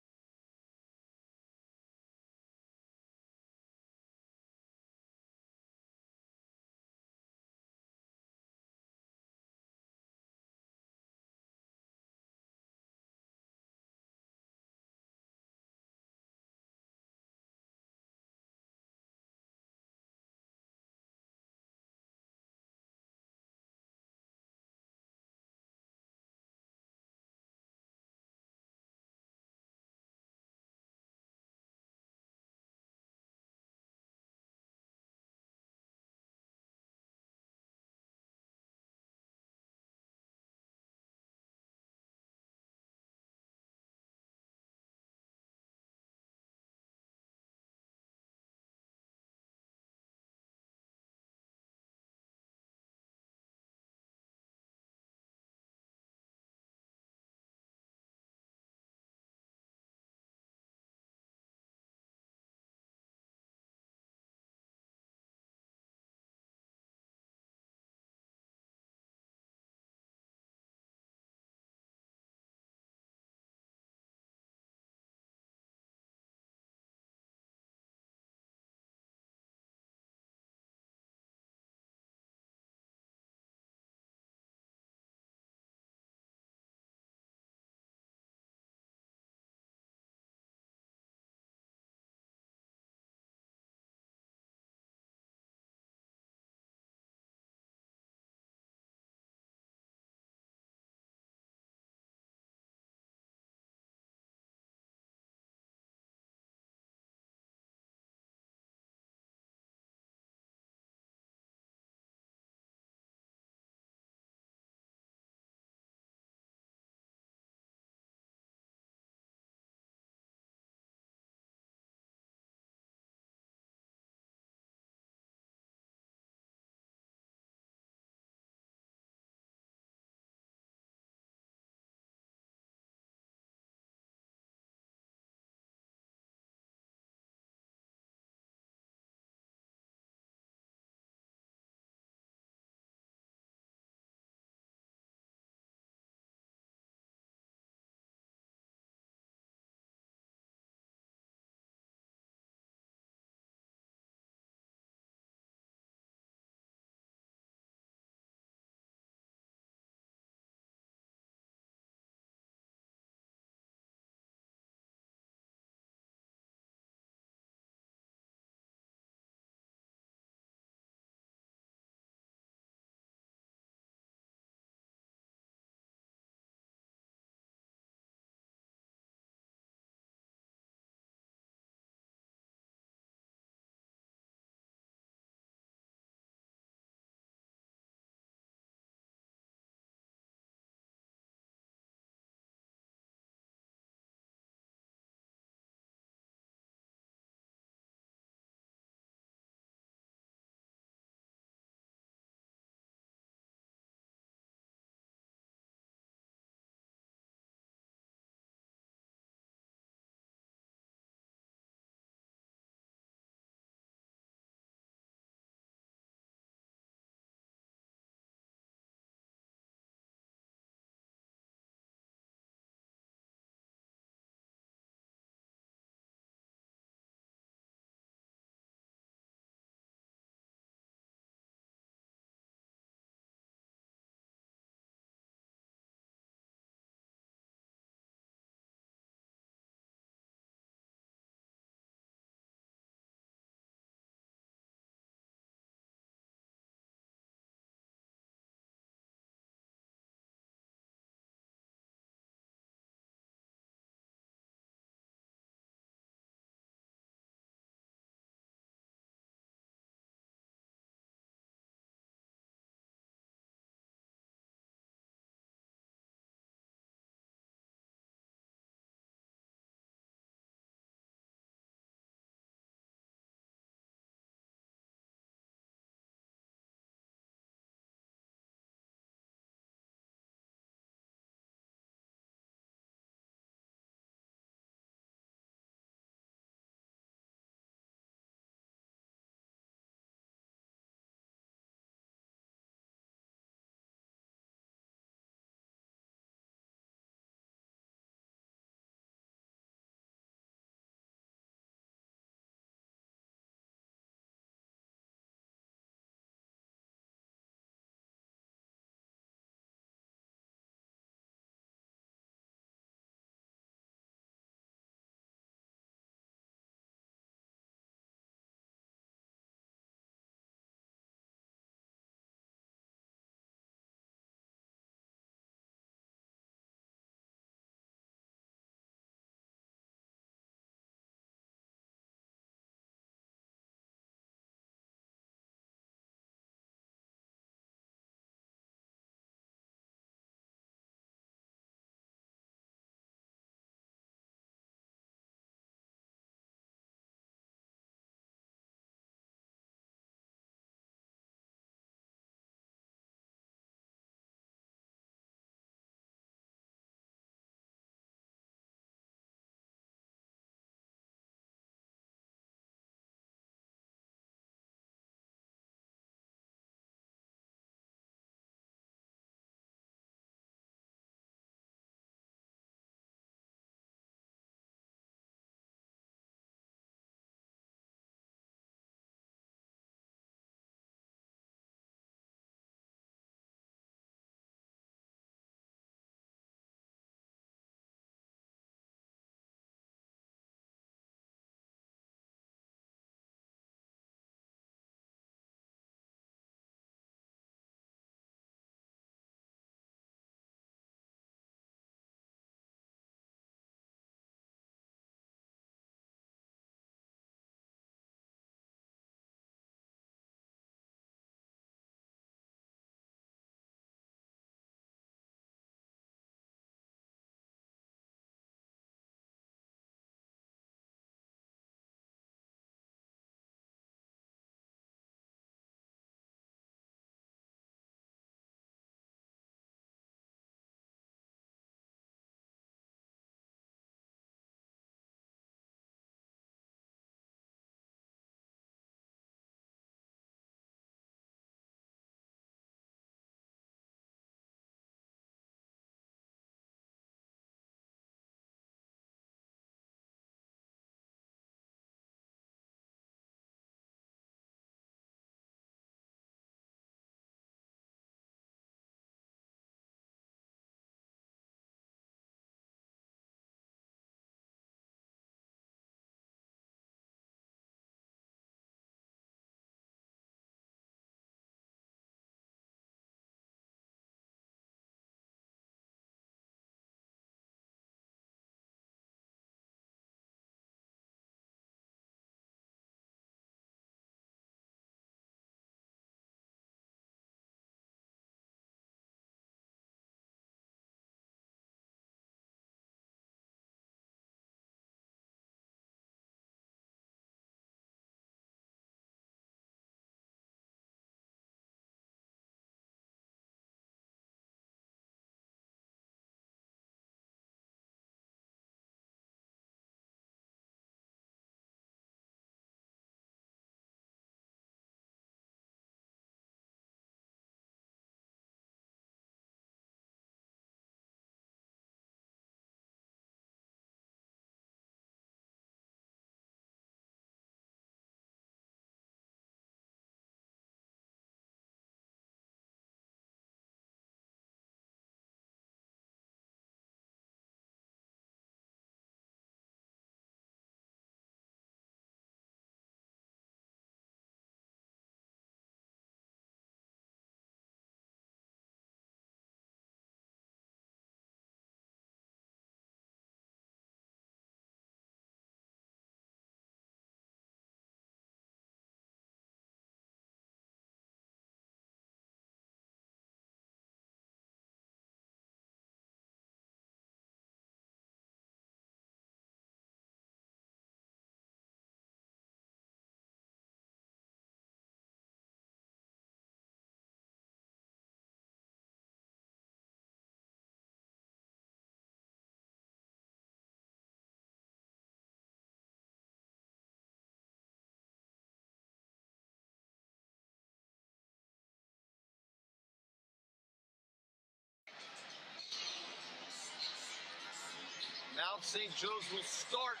Speaker 1: Mount St. Joe's will start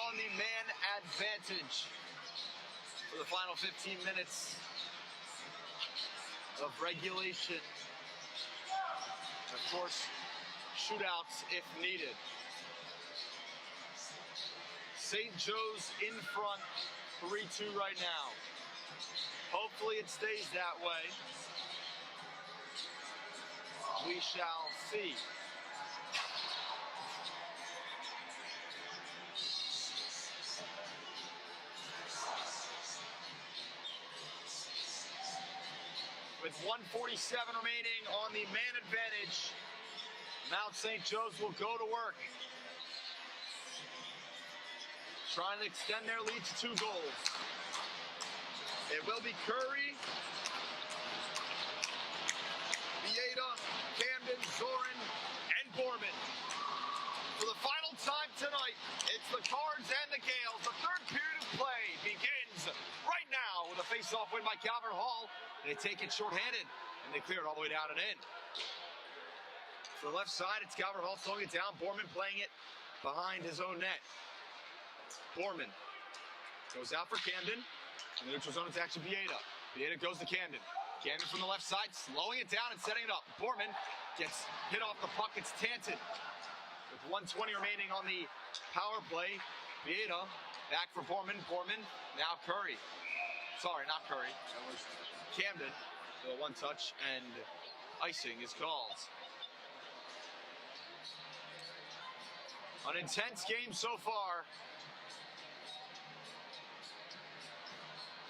Speaker 1: on the man advantage for the final 15 minutes of regulation. Of course, shootouts if needed. St. Joe's in front, 3-2 right now. Hopefully it stays that way. We shall see. With 1:47 remaining on the man advantage, Mount St. Joe's will go to work, trying to extend their lead to 2 goals. It will be Curry, Vieta, Camden, Zorin, and Borman. For the final time tonight, it's the Cards and the Gaels. The third period of play begins right now with a face-off win by Calvert Hall. They take it shorthanded, and they clear it all the way down and in. For the left side, it's Calvert Hall slowing it down. Borman playing it behind his own net. Borman goes out for Camden. In the neutral zone, it's actually Vieta. Vieta goes to Camden. Camden from the left side, slowing it down and setting it up. Borman gets hit off the puck. It's Tanton. With 1:20 remaining on the power play, Vieta back for Borman. Borman, now Curry. Sorry, not Curry. That was Camden. The one touch and icing is called. An intense game so far.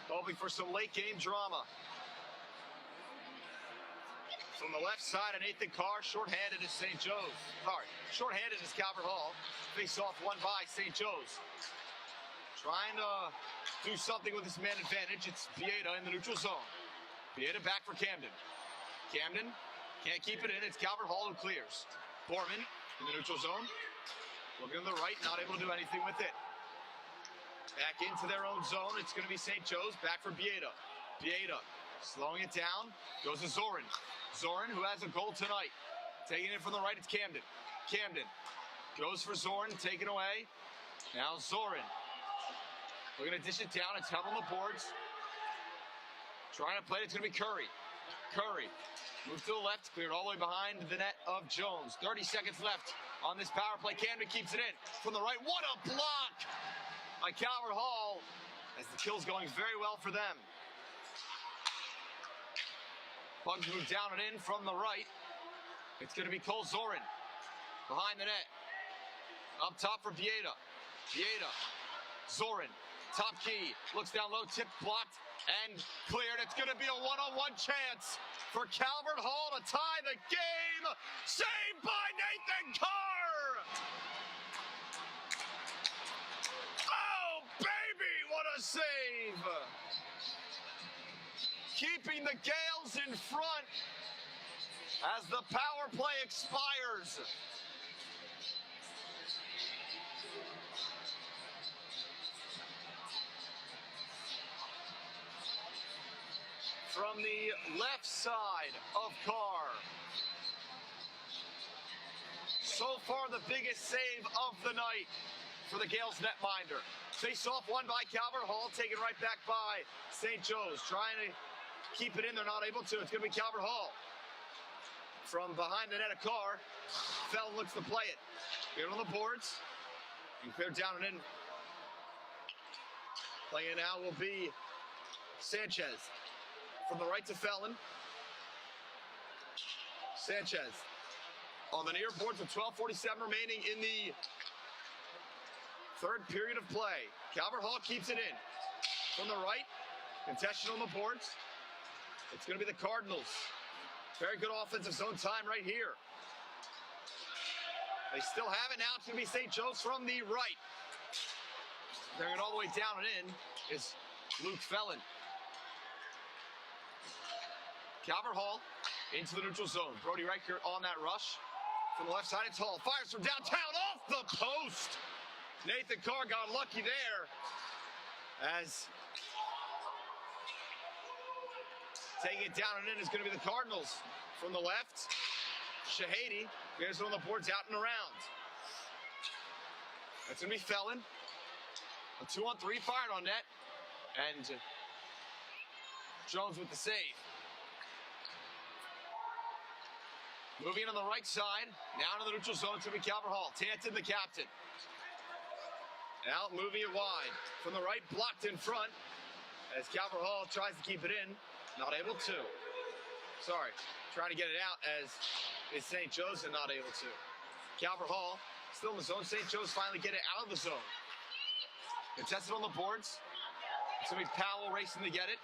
Speaker 1: Hoping for some late game drama. From the left side, Nathan Carr, shorthanded is St. Joe's. Sorry, shorthanded is Calvert Hall. Face off won by St. Joe's. Trying to do something with this man advantage. It's Vieta in the neutral zone. Vieta back for Camden. Camden can't keep it in. It's Calvert Hall who clears. Borman in the neutral zone. Looking to the right, not able to do anything with it. Back into their own zone. It's going to be St. Joe's. Back for Vieta. Vieta slowing it down. Goes to Zorin. Zorin, who has a goal tonight. Taking it from the right, it's Camden. Camden goes for Zorin. Taken away. Now Zorin. Looking to dish it down. It's held on the boards. Trying to play it. It's going to be Curry. Curry moves to the left. Cleared all the way behind the net of Jones. 30 seconds left on this power play. Camden keeps it in. From the right. What a block by Calvert Hall, as the kill's going very well for them. Pugs move down and in from the right. It's going to be Cole Zorin behind the net. Up top for Vieta. Vieta. Zorin. Top key. Looks down low. Tip blocked and cleared. It's going to be a one-on-one chance for Calvert Hall to tie the game. Saved by Nathan Carr. What a save! Keeping the Gaels in front as the power play expires. From the left side of Carr. So far, the biggest save of the night for the Gaels netminder. Face-off won by Calvert Hall, taken right back by St. Joe's. Trying to keep it in, they're not able to. It's going to be Calvert Hall. From behind the net of Carr, Fell looks to play it. Cleared on the boards, and cleared down and in. Playing now will be Sanchez. From the right to Fellon. Sanchez on the near boards with 12:47 remaining in the third period of play. Calvert Hall keeps it in. From the right, contested on the boards. It's going to be the Cardinals. Very good offensive zone time right here. They still have it now. It's going to be St. Joe's from the right. Bringing it all the way down and in is Luke Fellon. Calvert Hall into the neutral zone. Brody Reichert on that rush. From the left side, it's Hall. Fires from downtown off the post. Nathan Carr got lucky there as taking it down and in is going to be the Cardinals. From the left, Shahady clears it on the boards out and around.
Speaker 2: It's going to be Felon. A 2-on-3 fired on net. And Jones with the save. Moving on the right side. Now to the neutral zone. It's going to be Calvert Hall. Tanton, the captain. Out, moving it wide. From the right, blocked in front. As Calvert Hall tries to keep it in. Not able to. Sorry. Trying to get it out as is St. Joe's and not able to. Calvert Hall still in the zone. St. Joe's finally get it out of the zone. Contested on the boards. It's going to be Powell racing to get it.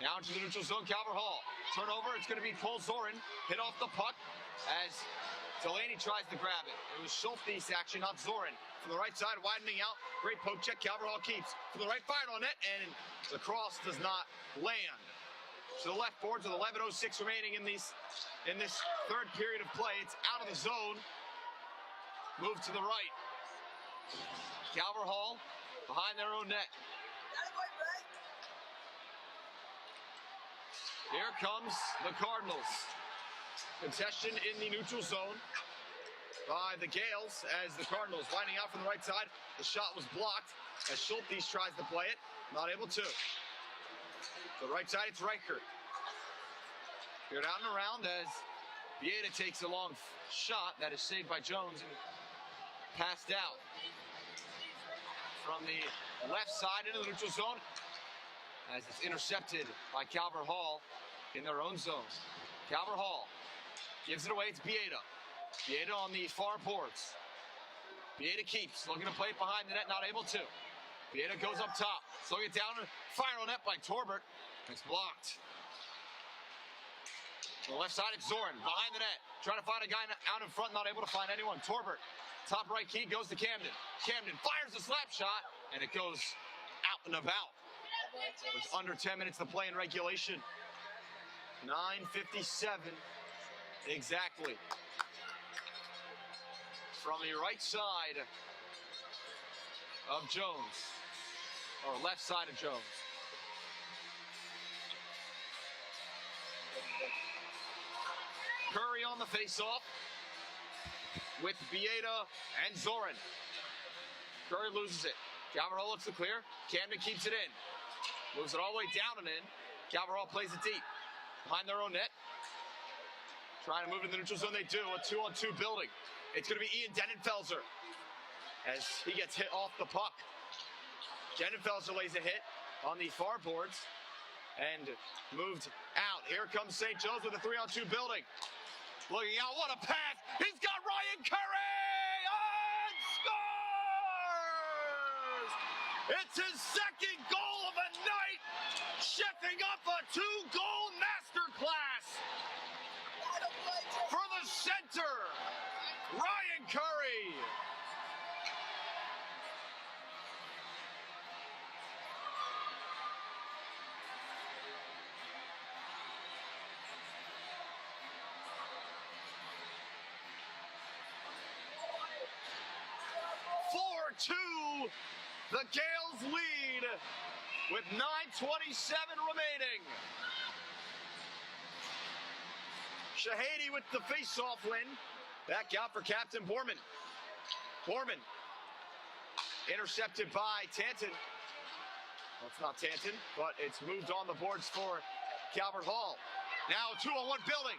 Speaker 2: Now into the neutral zone, Calvert Hall. Turnover, it's going to be Cole Zorin. Hit off the puck as Delaney tries to grab it. It was Schulte's action, not Zorin. From the right side, widening out. Great poke check, Calvert Hall keeps. From the right, fired on net, and the cross does not land. To the left boards with 11:06 remaining in this third period of play. It's out of the zone. Move to the right. Calvert Hall behind their own net. Here comes the Cardinals. Contestation in the neutral zone by the Gaels as the Cardinals winding out from the right side. The shot was blocked as Schultes tries to play it. Not able to. To the right side, it's Reichert. Cleared out and around as Bieda takes a long shot that is saved by Jones and passed out. From the left side into the neutral zone as it's intercepted by Calvert Hall in their own zone. Calvert Hall gives it away. It's Bieda. Bieda on the far boards. Bieda keeps looking to play it behind the net, not able to. Bieda goes up top. Slowing it down. Fire on net by Torbert. It's blocked. On the left side, it's Zorin behind the net. Trying to find a guy out in front, not able to find anyone. Torbert, top right key, goes to Camden. Camden fires a slap shot, and it goes out and about. With under 10 minutes to play in regulation. 9:57 exactly. From the right side of Jones, or left side of Jones. Curry on the faceoff with Bieda and Zorin. Curry loses it. Calvert Hall looks to clear. Camden keeps it in. Moves it all the way down and in. Calvert Hall plays it deep. Behind their own net. Trying to move in the neutral zone. They do. A 2-on-2 building. It's going to be Ian Denenfelser as he gets hit off the puck. Denenfelser lays a hit on the far boards and moved out. Here comes St. Joe's with a 3-on-2 building. Looking out. What a pass. He's got Ryan Curry and scores! It's his second goal of the night, checking up a 2-goal masterclass for the center, Ryan Curry. The Gaels lead with 9:27 remaining. Shahady with the face-off win. Back out for Captain Borman. Borman intercepted by Tanton. Well, it's not Tanton, but it's moved on the boards for Calvert Hall. Now a 2-on-1 building.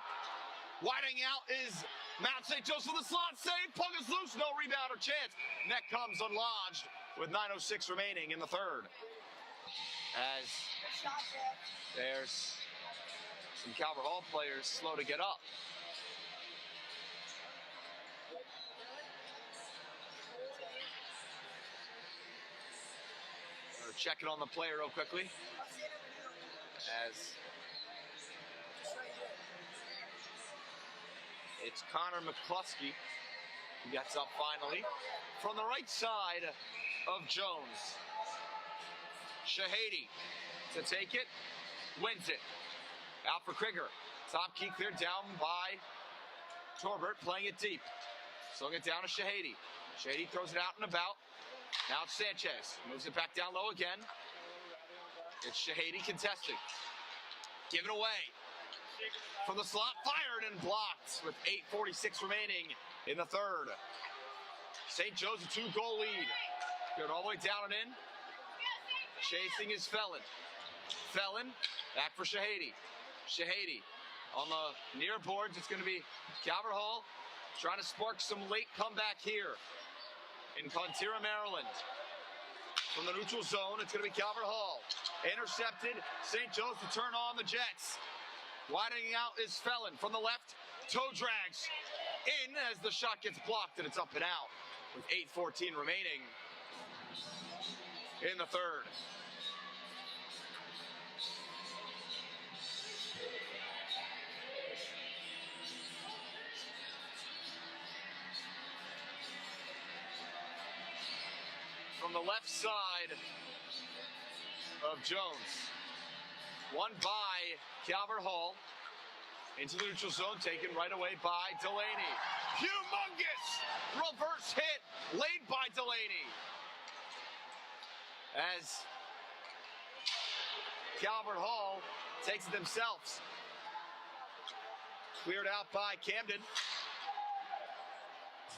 Speaker 2: Widening out is Mount St. Joseph with the slot save. Puck is loose, no rebound or chance. Net comes unlodged with 9:06 remaining in the third. As there's some Calvert Hall players slow to get up. We're checking on the player real quickly. As it's Connor McCluskey who gets up finally. From the right side of Jones. Shahady to take it, wins it. Out for Krieger. Top key cleared down by Torbert, playing it deep. Slowing it down to Shahady. Shahady throws it out and about. Now it's Sanchez. Moves it back down low again. It's Shahady contesting. Given away. From the slot, fired and blocked with 8:46 remaining in the third. St. Joe's a 2-goal lead. Going all the way down and in. Chasing is Felon. Felon, back for Shahady. Shahady on the near boards. It's going to be Calvert Hall trying to spark some late comeback here in Cardinals, Maryland. From the neutral zone, it's going to be Calvert Hall. Intercepted. St. Joe's to turn on the Jets. Widening out is Felon from the left. Toe drags in as the shot gets blocked, and it's up and out with 8:14 remaining in the third. From the left side of Jones. One by Calvert Hall. Into the neutral zone, taken right away by Delaney. Humongous reverse hit laid by Delaney. As Calvert Hall takes it themselves. Cleared out by Camden.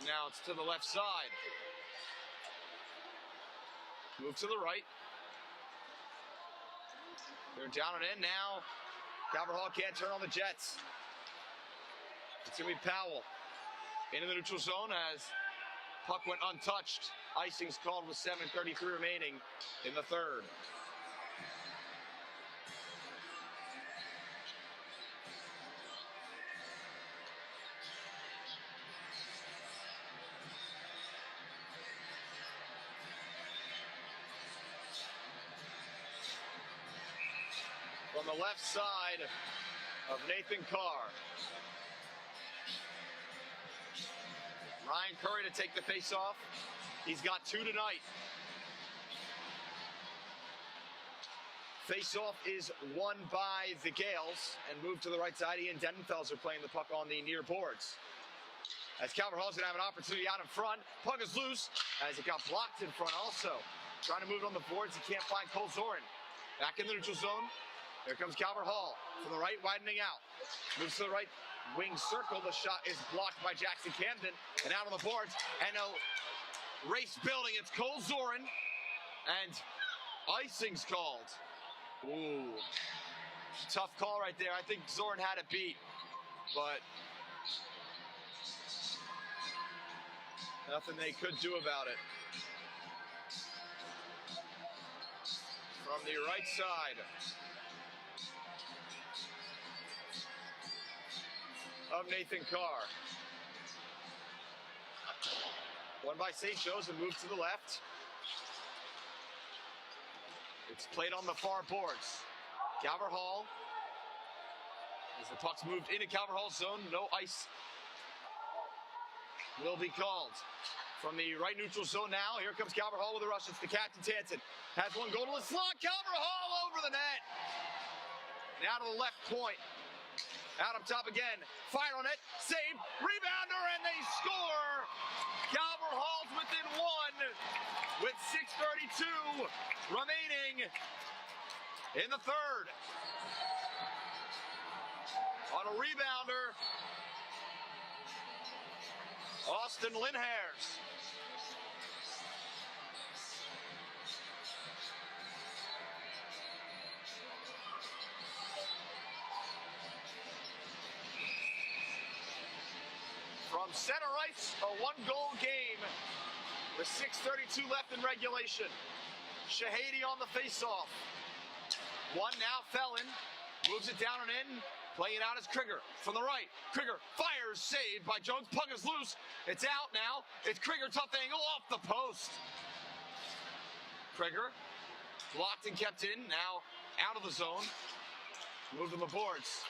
Speaker 2: Now it's to the left side. Move to the right. They're down and in now. Calvert Hall can't turn on the Jets. It's going to be Powell into the neutral zone as puck went untouched. Icing's called with 7:33 remaining in the third. From the left side of Nathan Carr. Ryan Curry to take the face-off. He's got 2 tonight. Face-off is won by the Gaels and moved to the right side. Ian Denfels are playing the puck on the near boards. As Calvert Hall's gonna have an opportunity out in front. Puck is loose as it got blocked in front also. Trying to move it on the boards, he can't find Cole Zorin. Back in the neutral zone. Here comes Calvert Hall from the right, widening out. Moves to the right wing circle. The shot is blocked by Jackson Camden. And out on the boards. And a race building. It's Cole Zorin. And icing's called. Ooh. Tough call right there. I think Zorin had it beat. But nothing they could do about it. From the right side of Nathan Carr. One by St. Joe's and moved to the left. It's played on the far boards. Calvert Hall. As the puck's moved into Calvert Hall's zone, no ice will be called. From the right neutral zone now, here comes Calvert Hall with a rush. It's the captain, Tanton. Has one goal to the slot. Calvert Hall over the net. Now to the left point. Out up top again. Fired on it. Save. Rebounder, and they score. Calvert Hall's within 1 with 6:32 remaining in the third. On a rebounder, Austin Linhairs. From center ice, a 1-goal game with 6:32 left in regulation. Shahady on the faceoff. One now, Felon moves it down and in. Playing it out as Krieger from the right. Krieger fires, saved by Jones. Puck is loose. It's out now. It's Krieger, tough angle off the post. Krieger blocked and kept in. Now out of the zone. Moved on the boards.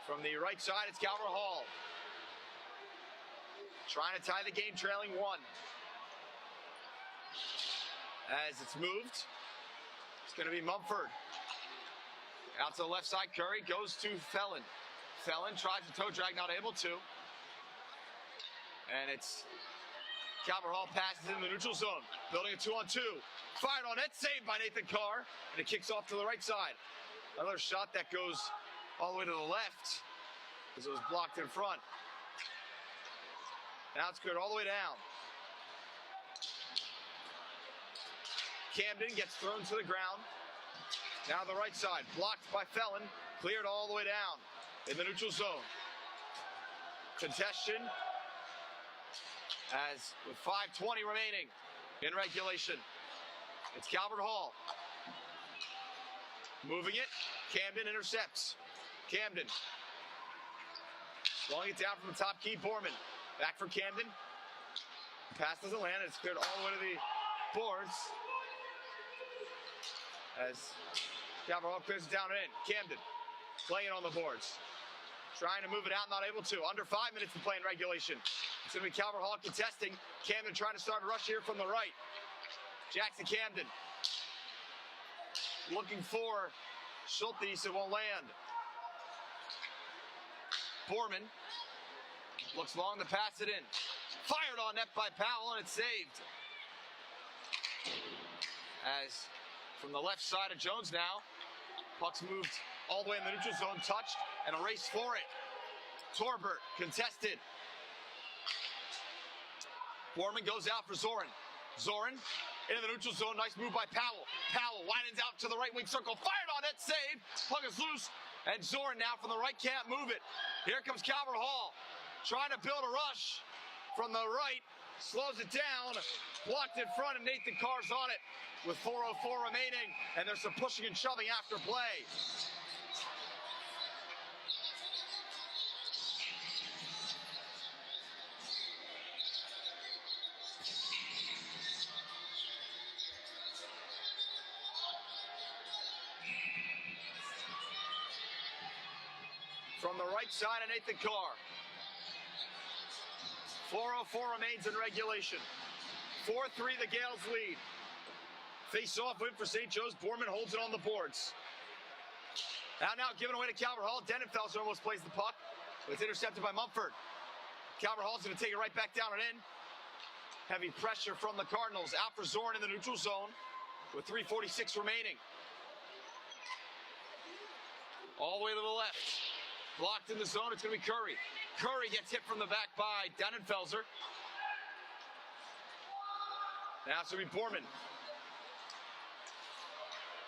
Speaker 2: From the right side, it's Calvert Hall. Trying to tie the game, trailing 1. As it's moved, it's going to be Mumford. Out to the left side, Curry goes to Felon. Felon tries to toe drag, not able to. And it's Calvert Hall passes in the neutral zone. Building a 2-on-2. Fired on it, saved by Nathan Carr. And it kicks off to the right side. Another shot that goes all the way to the left, as it was blocked in front. Now it's cleared all the way down. Camden gets thrown to the ground. Now the right side, blocked by Felon, cleared all the way down in the neutral zone. Congestion as with 5:20 remaining in regulation. It's Calvert Hall. Moving it, Camden intercepts. Camden slowing it down from the top key, Borman. Back for Camden. Pass doesn't land, it's cleared all the way to the boards. As Calvert Hall clears it down and in. Camden playing on the boards. Trying to move it out, not able to. Under 5 minutes to play in regulation. It's going to be Calvert Hall contesting. Camden trying to start a rush here from the right. Jackson Camden looking for Schultes, it won't land. Borman looks long to pass it in. Fired on net by Powell, and it's saved. As from the left side of Jones now, puck's moved all the way in the neutral zone, touched, and a race for it. Torbert contested. Borman goes out for Zorin. Zorin into the neutral zone, nice move by Powell. Powell widens out to the right wing circle, fired on it, save. Puck is loose, and Zorin now from the right can't move it. Here comes Calvert Hall, trying to build a rush from the right, slows it down, blocked in front, and Nathan Carr's on it with 4:04 remaining, and there's some pushing and shoving after play. From the right side of Nathan Carr. 4:04 remains in regulation. 4-3 the Gaels lead. Face-off win for St. Joe's. Borman holds it on the boards. Now given away to Calvert Hall. Denenfelser almost plays the puck. It's intercepted by Mumford. Calvert Hall's going to take it right back down and in. Heavy pressure from the Cardinals. Out for Zorn in the neutral zone with 3:46 remaining. All the way to the left. Blocked in the zone, it's going to be Curry. Curry gets hit from the back by Denenfelser. Now it's going to be Borman.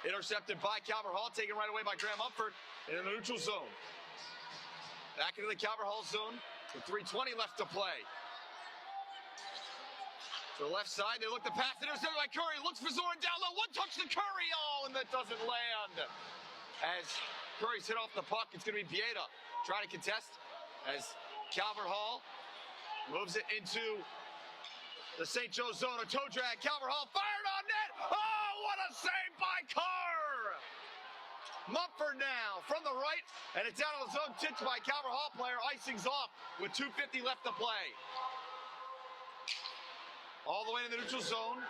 Speaker 2: Intercepted by Calvert Hall, taken right away by Graham Mumford in the neutral zone. Back into the Calvert Hall zone with 3:20 left to play. To the left side, they look to pass, intercepted by Curry, looks for Zorin down low, one touch to Curry, oh, and that doesn't land. As Curry's hit off the puck, it's going to be Bieda trying to contest as Calvert Hall moves it into the St. Joe zone. A toe drag, Calvert Hall fired on net. Oh, what a save by Carr! Mumford now from the right, and it's out of the zone, tipped by Calvert Hall player. Icing's off with 2:50 left to play. All the way to the neutral zone,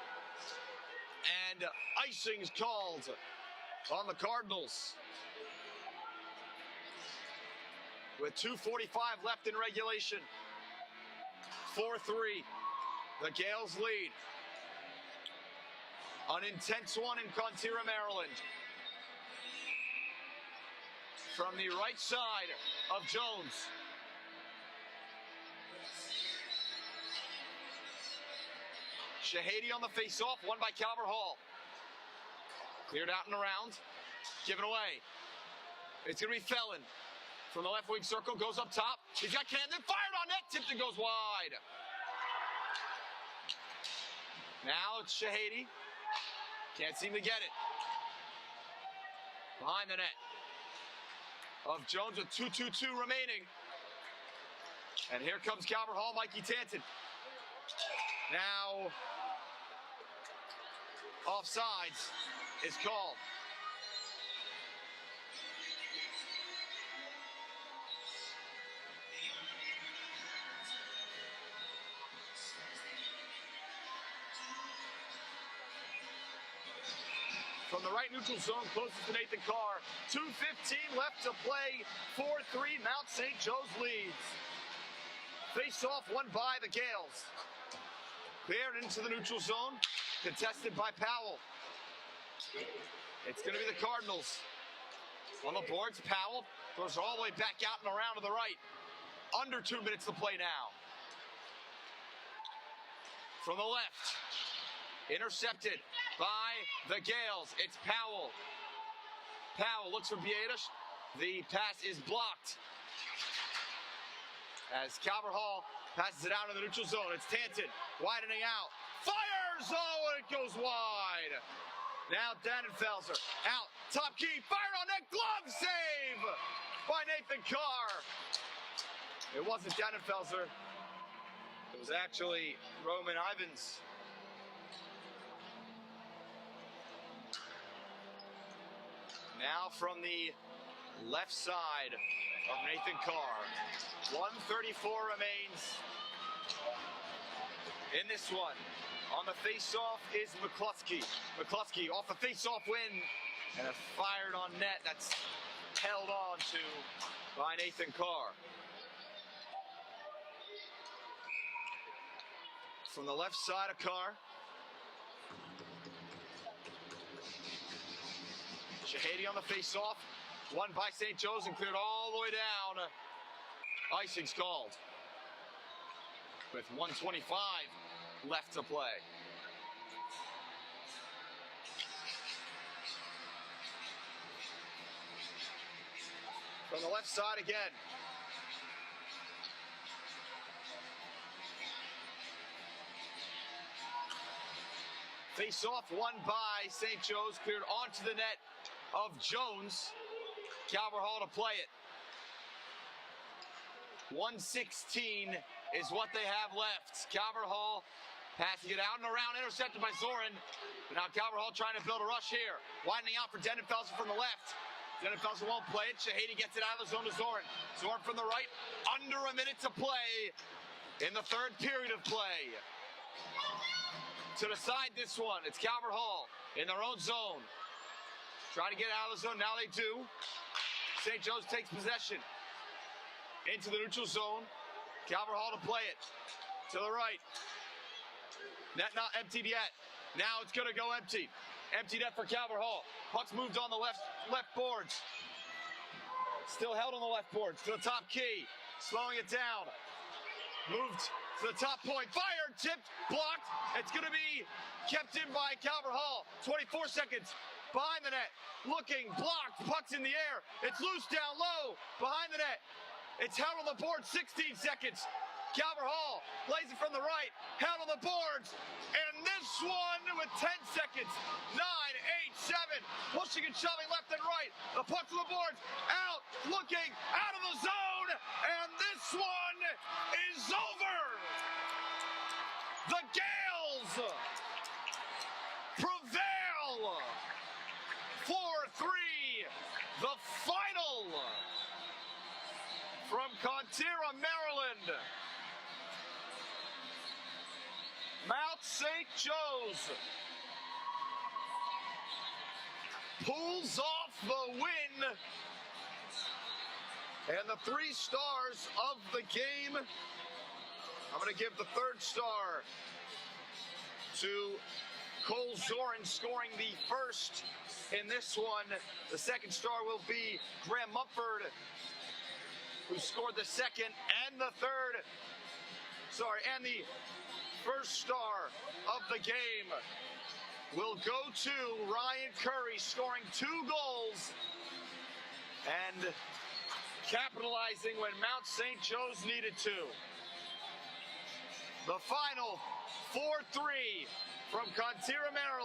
Speaker 2: and icing's called on the Cardinals. With 2:45 left in regulation. 4-3. The Gaels lead. An intense one in Cardinals, Maryland. From the right side of Jones. Shahady on the face-off, won by Calvert Hall. Cleared out and around. Given away. It's going to be Felon. From the left wing circle, goes up top. He's got Camden, fired on net, tipped and goes wide. Now it's Shahady. Can't seem to get it. Behind the net of Jones with 2:22 remaining. And here comes Calvert Hall, Mikey Tanton. Now, offsides is called. From the right neutral zone, closest to Nathan Carr. 2:15 left to play. 4-3, Mount St. Joe's leads. Face-off won by the Gaels. Cleared into the neutral zone, contested by Powell. It's going to be the Cardinals. On the boards, Powell throws it all the way back out and around to the right. Under 2 minutes to play now. from the left. Intercepted by the Gaels. It's Powell. Powell looks for Biedish. The pass is blocked. As Calvert Hall passes it out in the neutral zone. It's Tanton, widening out. Fires! Oh, and it goes wide. Now Dannenfelser out. Top key, fired on net. Glove save by Nathan Carr. It wasn't Dannenfelser. It was actually Roman Ivins. Now from the left side of Nathan Carr. 1:34 remains in this one. On the face-off is McCluskey. McCluskey off a face-off win and a fired on net that's held on to by Nathan Carr. From the left side of Carr. Shahady on the face-off. Won by St. Joe's and cleared all the way down. Icing's called. With 1:25 left to play. From the left side again. Face-off won by St. Joe's, cleared onto the net of Jones. Calvert Hall to play it. 1:16 is what they have left. Calvert Hall passing it out and around, intercepted by Zorin. But now Calvert Hall trying to build a rush here. Widening out for Dannenfelser from the left. Dannenfelser won't play it. Shahady gets it out of the zone to Zorin. Zorin from the right. Under a minute to play in the third period of play. To decide this one, it's Calvert Hall in their own zone. Trying to get out of the zone. Now they do. St. Joe's takes possession. Into the neutral zone. Calvert Hall to play it. To the right. Net not emptied yet. Now it's going to go empty. Empty net for Calvert Hall. Puck's moved on the left boards. Still held on the left boards. To the top key. Slowing it down. Moved to the top point. Fired. Tipped. Blocked. It's going to be kept in by Calvert Hall. 24 seconds. Behind the net. Looking. Blocked. Puck's in the air. It's loose down low. Behind the net. It's held on the board. 16 seconds. Calvert Hall plays it from the right. Held on the boards. And this one with 10 seconds. 9, 8, 7. Pushing and shoving left and right. The puck to the boards. Out. Looking. Out of the zone. And this one is over. The Gaels prevail. 4-3. The final from Cardinals, Maryland. Mount St. Joe's pulls off the win. And the 3 stars of the game, I'm going to give the 3rd star to Cole Zorin, scoring the 1st in this one. The 2nd star will be Graham Mumford, who scored the 2nd and the 3rd. And the 1st star of the game will go to Ryan Curry, scoring 2 goals and capitalizing when Mount St. Joe's needed to. The final 4-3 from Cardinals, Maryland.